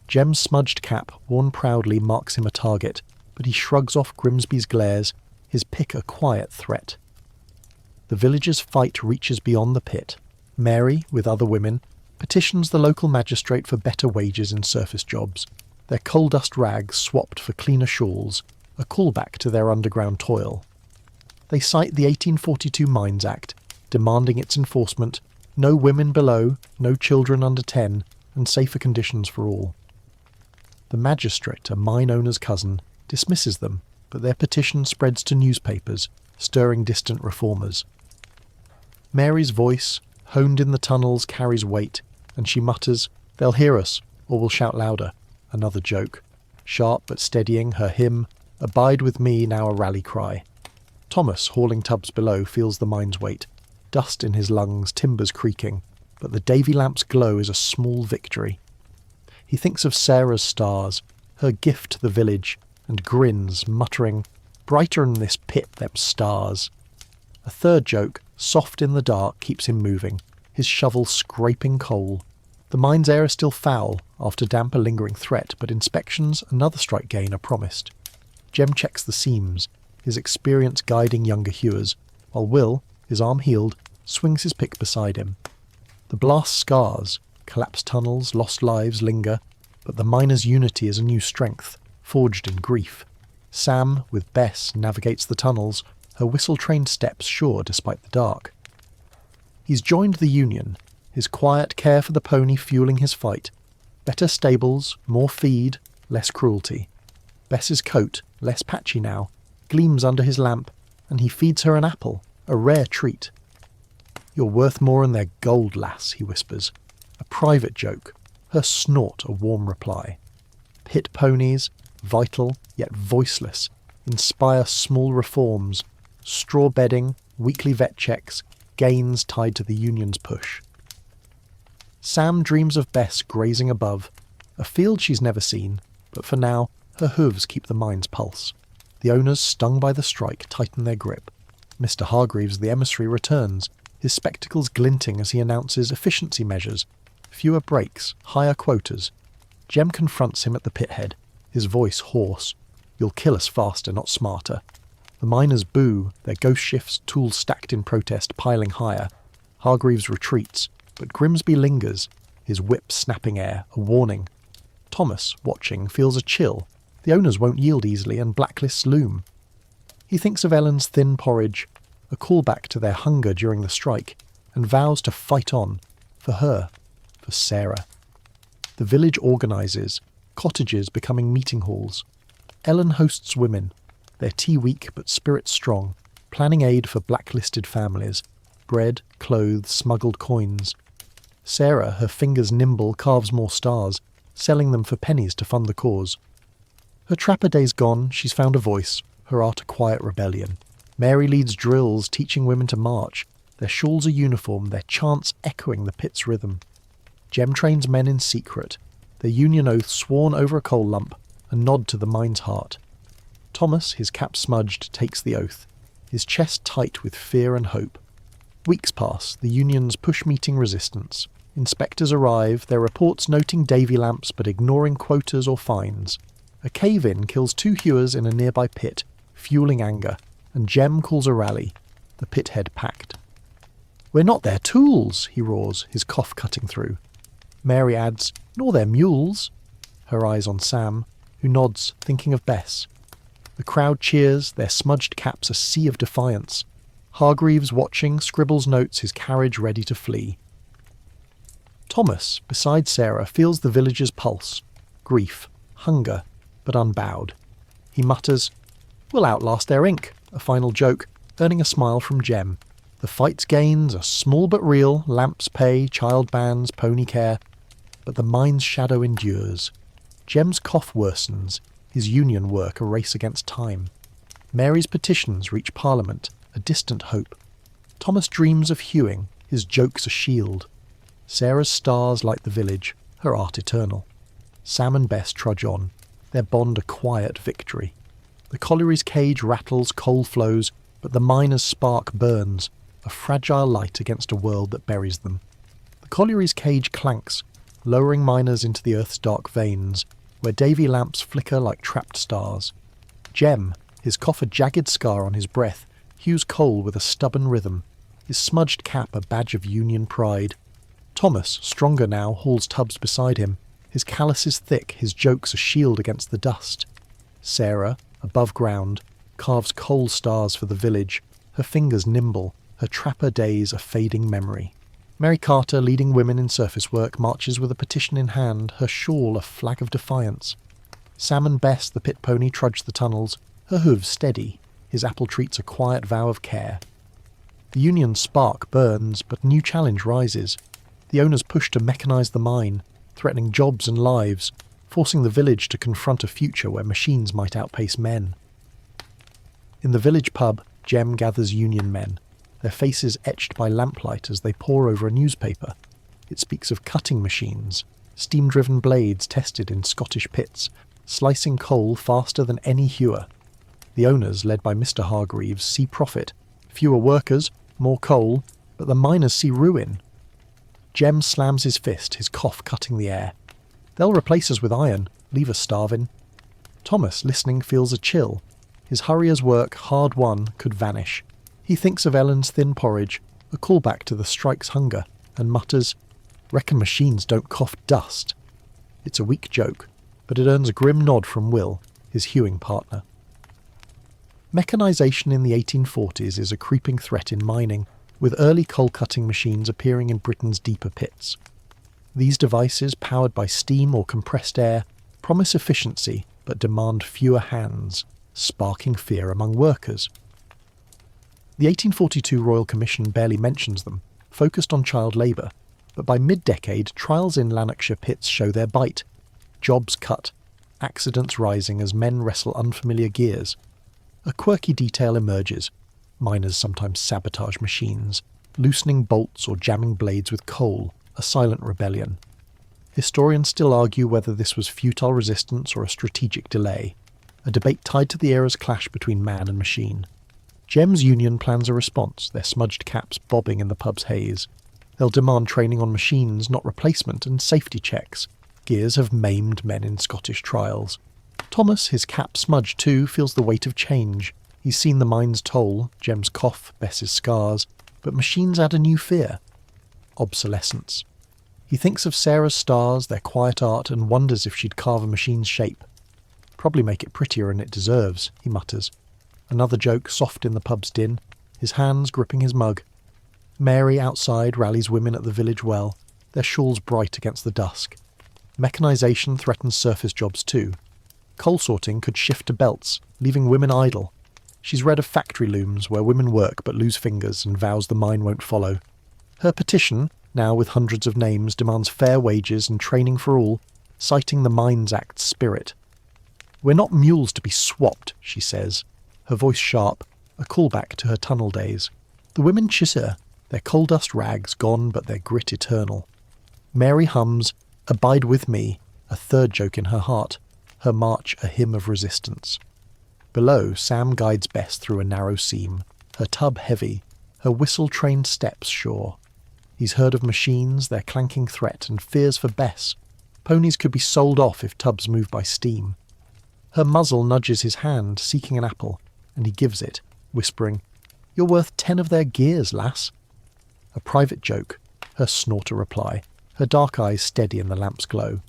Jem's smudged cap, worn proudly, marks him a target, but he shrugs off Grimsby's glares, his pick a quiet threat. The villagers' fight reaches beyond the pit. Mary, with other women, petitions the local magistrate for better wages in surface jobs, their coal dust rags swapped for cleaner shawls, a callback to their underground toil. They cite the 1842 Mines Act, demanding its enforcement, no women below, no children under 10, and safer conditions for all. The magistrate, a mine owner's cousin, dismisses them, but their petition spreads to newspapers, stirring distant reformers. Mary's voice, honed in the tunnels, carries weight, and she mutters, "They'll hear us, or we'll shout louder." Another joke. Sharp but steadying, her hymn, "Abide with me," now a rally cry. Thomas, hauling tubs below, feels the mine's weight. Dust in his lungs, timbers creaking, but the Davy lamp's glow is a small victory. He thinks of Sarah's stars, her gift to the village, and grins, muttering, "Brighter than this pit, them stars." A third joke, soft in the dark, keeps him moving, his shovel scraping coal. The mine's air is still foul, after damp a lingering threat, but inspections, another strike gain, are promised. Jem checks the seams, his experience guiding younger hewers, while Will, his arm healed, swings his pick beside him. The blast scars, collapsed tunnels, lost lives linger, but the miners' unity is a new strength, forged in grief. Sam, with Bess, navigates the tunnels, her whistle-trained steps sure despite the dark. He's joined the Union, his quiet care for the pony fueling his fight. Better stables, more feed, less cruelty. Bess's coat, less patchy now, gleams under his lamp, and he feeds her an apple, a rare treat. "You're worth more than their gold, lass," he whispers. A private joke, her snort a warm reply. Pit ponies, vital yet voiceless, inspire small reforms, straw bedding, weekly vet checks, gains tied to the Union's push. Sam dreams of Bess grazing above, a field she's never seen, but for now her hooves keep the mine's pulse. The owners, stung by the strike, tighten their grip. Mr. Hargreaves, the emissary, returns, his spectacles glinting as he announces efficiency measures, fewer breaks, higher quotas. Jem confronts him at the pit head, his voice hoarse. "You'll kill us faster, not smarter." The miners boo, their ghost shifts, tools stacked in protest, piling higher. Hargreaves retreats, but Grimsby lingers, his whip snapping air, a warning. Thomas, watching, feels a chill. The owners won't yield easily, and blacklists loom. He thinks of Ellen's thin porridge, a callback to their hunger during the strike, and vows to fight on, for her, for Sarah. The village organises, cottages becoming meeting halls. Ellen hosts women, their tea weak but spirit strong, planning aid for blacklisted families, bread, clothes, smuggled coins. Sarah, her fingers nimble, carves more stars, selling them for pennies to fund the cause. Her trapper days gone, she's found a voice, her art a quiet rebellion. Mary leads drills, teaching women to march, their shawls a uniform, their chants echoing the pit's rhythm. Jem trains men in secret, their union oath sworn over a coal lump, a nod to the mine's heart. Thomas, his cap smudged, takes the oath, his chest tight with fear and hope. Weeks pass, the Union's push meeting resistance. Inspectors arrive, their reports noting Davy lamps but ignoring quotas or fines. A cave-in kills 2 hewers in a nearby pit, fueling anger, and Jem calls a rally, the pit head packed. "We're not their tools," he roars, his cough cutting through. Mary adds, "Nor their mules," her eyes on Sam, who nods, thinking of Bess. The crowd cheers, their smudged caps a sea of defiance. Hargreaves, watching, scribbles notes, his carriage ready to flee. Thomas, beside Sarah, feels the village's pulse. Grief, hunger, but unbowed. He mutters, "We'll outlast their ink," a final joke, earning a smile from Jem. The fight's gains are small but real, lamps pay, child bands, pony care. But the mine's shadow endures. Jem's cough worsens, his union work a race against time. Mary's petitions reach Parliament, a distant hope. Thomas dreams of hewing, his jokes a shield. Sarah's stars light the village, her art eternal. Sam and Bess trudge on, their bond a quiet victory. The colliery's cage rattles, coal flows, but the miner's spark burns, a fragile light against a world that buries them. The colliery's cage clanks, lowering miners into the earth's dark veins, where Davy lamps flicker like trapped stars. Jem, his cough a jagged scar on his breath, hews coal with a stubborn rhythm, his smudged cap a badge of Union pride. Thomas, stronger now, hauls tubs beside him, his calluses thick, his jokes a shield against the dust. Sarah, above ground, carves coal stars for the village, her fingers nimble, her trapper days a fading memory. Mary Carter, leading women in surface work, marches with a petition in hand, her shawl a flag of defiance. Sam and Bess, the pit pony, trudge the tunnels, her hooves steady, his apple treats a quiet vow of care. The Union's spark burns, but new challenge rises. The owners push to mechanise the mine, threatening jobs and lives, forcing the village to confront a future where machines might outpace men. In the village pub, Jem gathers Union men, their faces etched by lamplight as they pore over a newspaper. It speaks of cutting machines, steam-driven blades tested in Scottish pits, slicing coal faster than any hewer. The owners, led by Mr. Hargreaves, see profit. Fewer workers, more coal, but the miners see ruin. Jem slams his fist, his cough cutting the air. They'll replace us with iron, leave us starving. Thomas, listening, feels a chill. His hurrier's work, hard won, could vanish. He thinks of Ellen's thin porridge, a callback to the strike's hunger, and mutters, "Reckon machines don't cough dust." It's a weak joke, but it earns a grim nod from Will, his hewing partner. Mechanisation in the 1840s is a creeping threat in mining, with early coal-cutting machines appearing in Britain's deeper pits. These devices, powered by steam or compressed air, promise efficiency but demand fewer hands, sparking fear among workers. The 1842 Royal Commission barely mentions them, focused on child labour, but by mid-decade trials in Lanarkshire pits show their bite. Jobs cut, accidents rising as men wrestle unfamiliar gears. A quirky detail emerges. Miners sometimes sabotage machines, loosening bolts or jamming blades with coal, a silent rebellion. Historians still argue whether this was futile resistance or a strategic delay, a debate tied to the era's clash between man and machine. Jem's Union plans a response, their smudged caps bobbing in the pub's haze. They'll demand training on machines, not replacement, and safety checks. Gears have maimed men in Scottish trials. Thomas, his cap smudged too, feels the weight of change. He's seen the mine's toll, Jem's cough, Bess's scars, but machines add a new fear. Obsolescence. He thinks of Sarah's stars, their quiet art, and wonders if she'd carve a machine's shape. Probably make it prettier than it deserves, he mutters. Another joke soft in the pub's din, his hands gripping his mug. Mary outside rallies women at the village well, their shawls bright against the dusk. Mechanisation threatens surface jobs too. Coal sorting could shift to belts, leaving women idle. She's read of factory looms where women work but lose fingers and vows the mine won't follow. Her petition, now with hundreds of names, demands fair wages and training for all, citing the Mines Act's spirit. "We're not mules to be swapped," she says, her voice sharp, a callback to her tunnel days. The women chitter, their coal dust rags gone but their grit eternal. Mary hums, "Abide with me," a third joke in her heart, her march a hymn of resistance. Below, Sam guides Bess through a narrow seam, her tub heavy, her whistle-trained steps sure. He's heard of machines, their clanking threat, and fears for Bess. Ponies could be sold off if tubs move by steam. Her muzzle nudges his hand, seeking an apple, and he gives it, whispering, "You're worth 10 of their gears, lass." A private joke, her snort a reply, her dark eyes steady in the lamp's glow.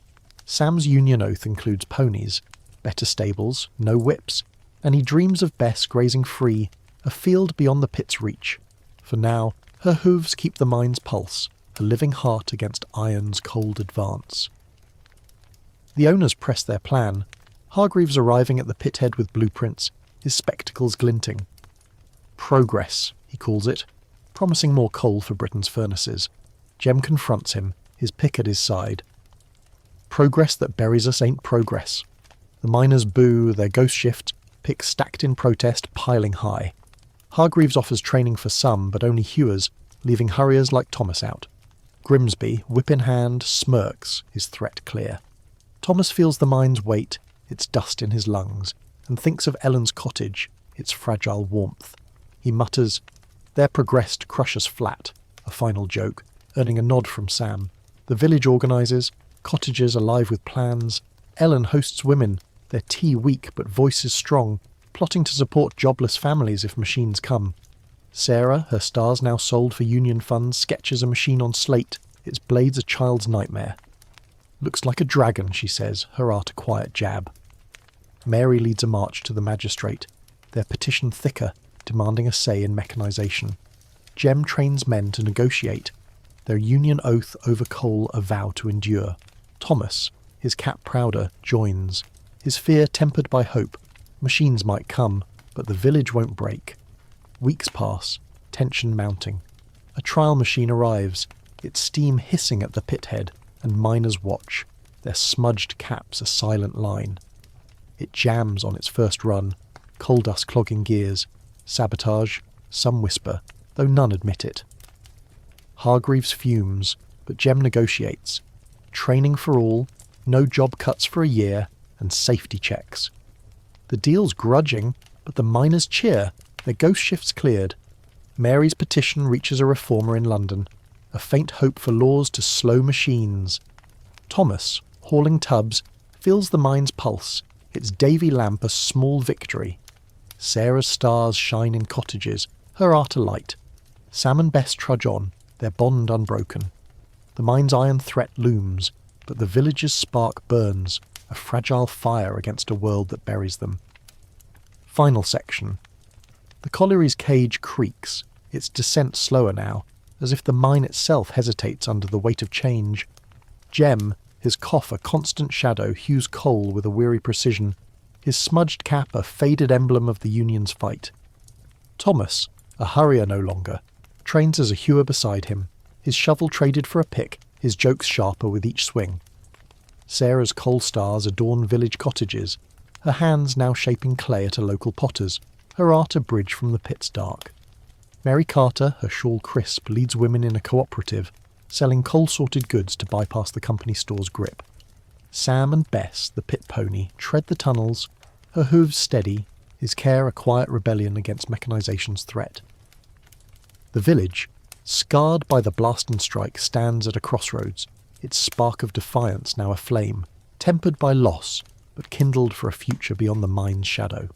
Sam's Union oath includes ponies, better stables, no whips, and he dreams of Bess grazing free, a field beyond the pit's reach. For now, her hooves keep the mine's pulse, a living heart against iron's cold advance. The owners press their plan, Hargreaves arriving at the pit head with blueprints, his spectacles glinting. Progress, he calls it, promising more coal for Britain's furnaces. Jem confronts him, his pick at his side. Progress that buries us ain't progress. The miners boo, their ghost shift, picks stacked in protest, piling high. Hargreaves offers training for some, but only hewers, leaving hurriers like Thomas out. Grimsby, whip in hand, smirks, his threat clear. Thomas feels the mine's weight, its dust in his lungs, and thinks of Ellen's cottage, its fragile warmth. He mutters, "Their progress to crush us flat," a final joke, earning a nod from Sam. The village organises, cottages alive with plans. Ellen hosts women, their tea weak but voices strong, plotting to support jobless families if machines come. Sarah, her stars now sold for union funds, sketches a machine on slate, its blades a child's nightmare. "Looks like a dragon," she says, her art a quiet jab. Mary leads a march to the magistrate, their petition thicker, demanding a say in mechanisation. Jem trains men to negotiate, their union oath over coal a vow to endure. Thomas, his cap prouder, joins, his fear tempered by hope. Machines might come, but the village won't break. Weeks pass, tension mounting. A trial machine arrives, its steam hissing at the pit head, and miners watch, their smudged caps a silent line. It jams on its first run, coal dust clogging gears. Sabotage, some whisper, though none admit it. Hargreaves fumes, but Jem negotiates. Training for all, no job cuts for a year, and safety checks. The deal's grudging, but the miners cheer, their ghost shifts cleared. Mary's petition reaches a reformer in London, a faint hope for laws to slow machines. Thomas, hauling tubs, feels the mine's pulse, its Davy lamp a small victory. Sarah's stars shine in cottages, her art alight. Sam and Bess trudge on, their bond unbroken. The mine's iron threat looms, but the village's spark burns, a fragile fire against a world that buries them. Final section. The colliery's cage creaks, its descent slower now, as if the mine itself hesitates under the weight of change. Jem, his cough a constant shadow, hews coal with a weary precision, his smudged cap a faded emblem of the union's fight. Thomas, a hurrier no longer, trains as a hewer beside him, his shovel traded for a pick, his jokes sharper with each swing. Sarah's coal stars adorn village cottages, her hands now shaping clay at a local potter's, her art a bridge from the pit's dark. Mary Carter, her shawl crisp, leads women in a cooperative, selling coal-sorted goods to bypass the company store's grip. Sam and Bess, the pit pony, tread the tunnels, her hooves steady, his care a quiet rebellion against mechanisation's threat. The village, scarred by the blast and strike, stands at a crossroads, its spark of defiance now aflame, tempered by loss, but kindled for a future beyond the mine's shadow.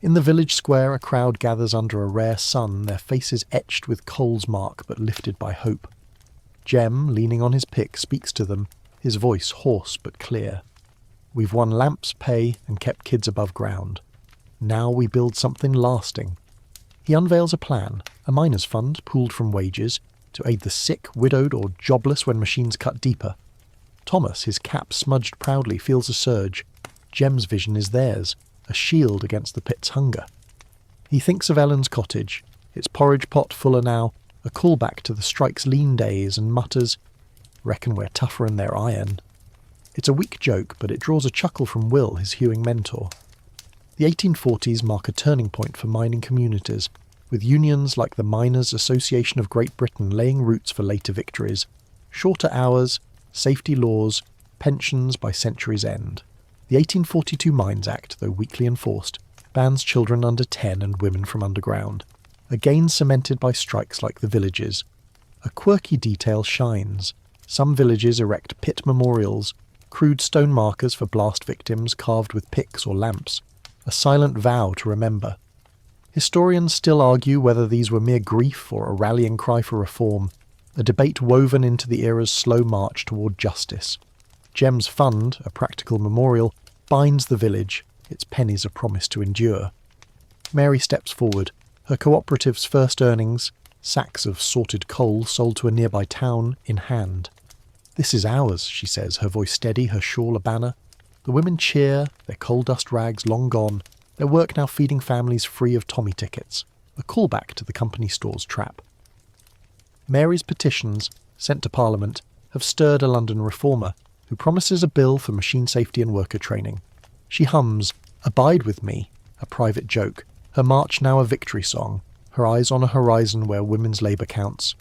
In the village square a crowd gathers under a rare sun, their faces etched with coal's mark but lifted by hope. Jem, leaning on his pick, speaks to them, his voice hoarse but clear. "We've won Lamp's pay and kept kids above ground. Now we build something lasting." He unveils a plan, a miners' fund pooled from wages, to aid the sick, widowed or jobless when machines cut deeper. Thomas, his cap smudged proudly, feels a surge. Jem's vision is theirs, a shield against the pit's hunger. He thinks of Ellen's cottage, its porridge pot fuller now, a callback to the strike's lean days, and mutters, "Reckon we're tougher than their iron." It's a weak joke, but it draws a chuckle from Will, his hewing mentor. The 1840s mark a turning point for mining communities, with unions like the Miners' Association of Great Britain laying roots for later victories. Shorter hours, safety laws, pensions by century's end. The 1842 Mines Act, though weakly enforced, bans children under 10 and women from underground. A gain cemented by strikes like the villages. A quirky detail shines. Some villages erect pit memorials, crude stone markers for blast victims carved with picks or lamps. A silent vow to remember. Historians still argue whether these were mere grief or a rallying cry for reform, a debate woven into the era's slow march toward justice. Jem's fund, a practical memorial, binds the village, its pennies a promise to endure. Mary steps forward, her cooperative's first earnings, sacks of sorted coal sold to a nearby town, in hand. "This is ours," she says, her voice steady, her shawl a banner. The women cheer, their coal dust rags long gone, their work now feeding families free of Tommy tickets, a callback to the company store's trap. Mary's petitions, sent to Parliament, have stirred a London reformer, who promises a bill for machine safety and worker training. She hums, "Abide with me," a private joke, her march now a victory song, her eyes on a horizon where women's labour counts.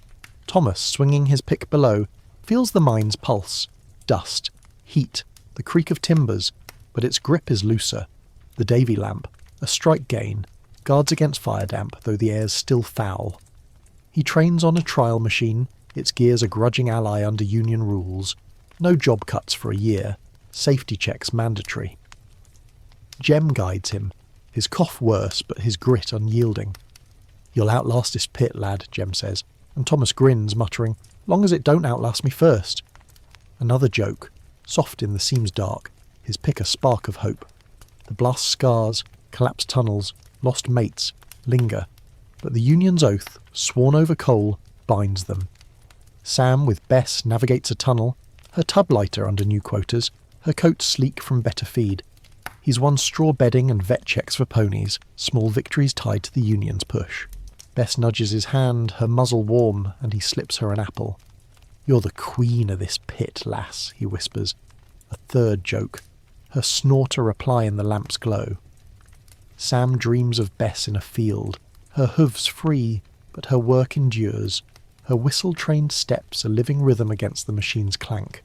Thomas, swinging his pick below, feels the mine's pulse. Dust, heat, the the creak of timbers, but its grip is looser. The Davy lamp, a strike gain, guards against fire damp, though the air's still foul. He trains on a trial machine, its gears a grudging ally under union rules. No job cuts for a year, safety checks mandatory. Jem guides him, his cough worse but his grit unyielding. "You'll outlast this pit, lad," Jem says, and Thomas grins, muttering, "Long as it don't outlast me first." Another joke, soft in the seams dark, his pick a spark of hope. The blast scars, collapsed tunnels, lost mates, linger, but the Union's oath, sworn over coal, binds them. Sam with Bess navigates a tunnel, her tub lighter under new quotas, her coat sleek from better feed. He's won straw bedding and vet checks for ponies, small victories tied to the Union's push. Bess nudges his hand, her muzzle warm, and he slips her an apple. "You're the queen of this pit, lass," he whispers. A third joke, her snort a reply in the lamp's glow. Sam dreams of Bess in a field, her hooves free, but her work endures, her whistle-trained steps a living rhythm against the machine's clank.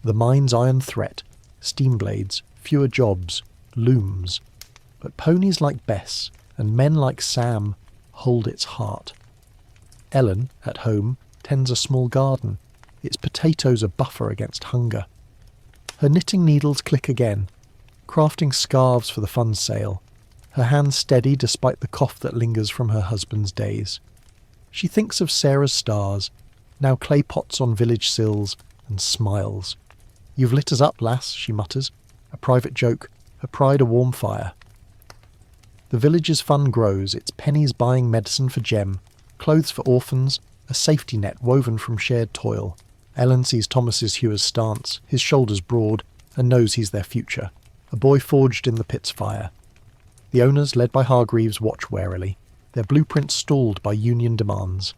The mine's iron threat, steam blades, fewer jobs, looms. But ponies like Bess, and men like Sam, hold its heart. Ellen, at home, tends a small garden, its potatoes a buffer against hunger. Her knitting needles click again, crafting scarves for the fun sale, her hands steady despite the cough that lingers from her husband's days. She thinks of Sarah's stars, now clay pots on village sills, and smiles. "You've lit us up, lass," she mutters, a private joke, her pride a warm fire. The village's fun grows, its pennies buying medicine for Jem, clothes for orphans, a safety net woven from shared toil. Ellen sees Thomas's hewer's stance, his shoulders broad, and knows he's their future, a boy forged in the pit's fire. The owners, led by Hargreaves, watch warily, their blueprints stalled by union demands.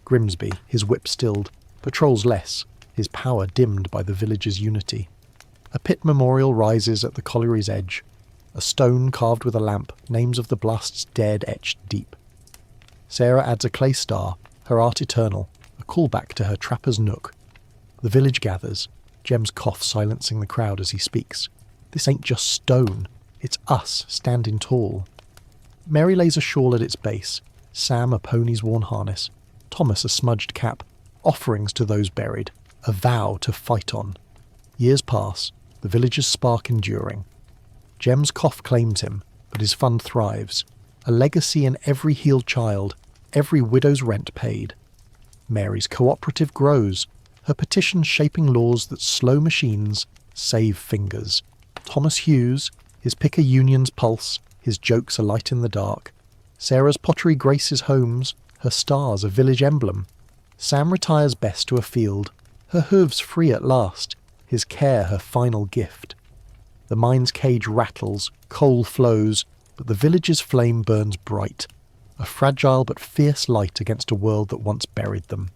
Grimsby, his whip stilled, patrols less, his power dimmed by the village's unity. A pit memorial rises at the colliery's edge, a stone carved with a lamp, names of the blast's dead etched deep. Sarah adds a clay star, her art eternal, a callback to her trapper's nook. The village gathers, Jem's cough silencing the crowd as he speaks. This ain't just stone, it's us standing tall. Mary lays a shawl at its base, Sam a pony's worn harness, Thomas a smudged cap, offerings to those buried, a vow to fight on. Years pass, the village's spark enduring. Jem's cough claims him, but his fund thrives, a legacy in every healed child, every widow's rent paid. Mary's cooperative grows, her petitions shaping laws that slow machines save fingers. Thomas Hughes, his pick a union's pulse, his jokes a light in the dark. Sarah's pottery graces homes, her stars a village emblem. Sam retires best to a field, her hooves free at last, his care her final gift. The mine's cage rattles, coal flows, but the village's flame burns bright, a fragile but fierce light against a world that once buried them.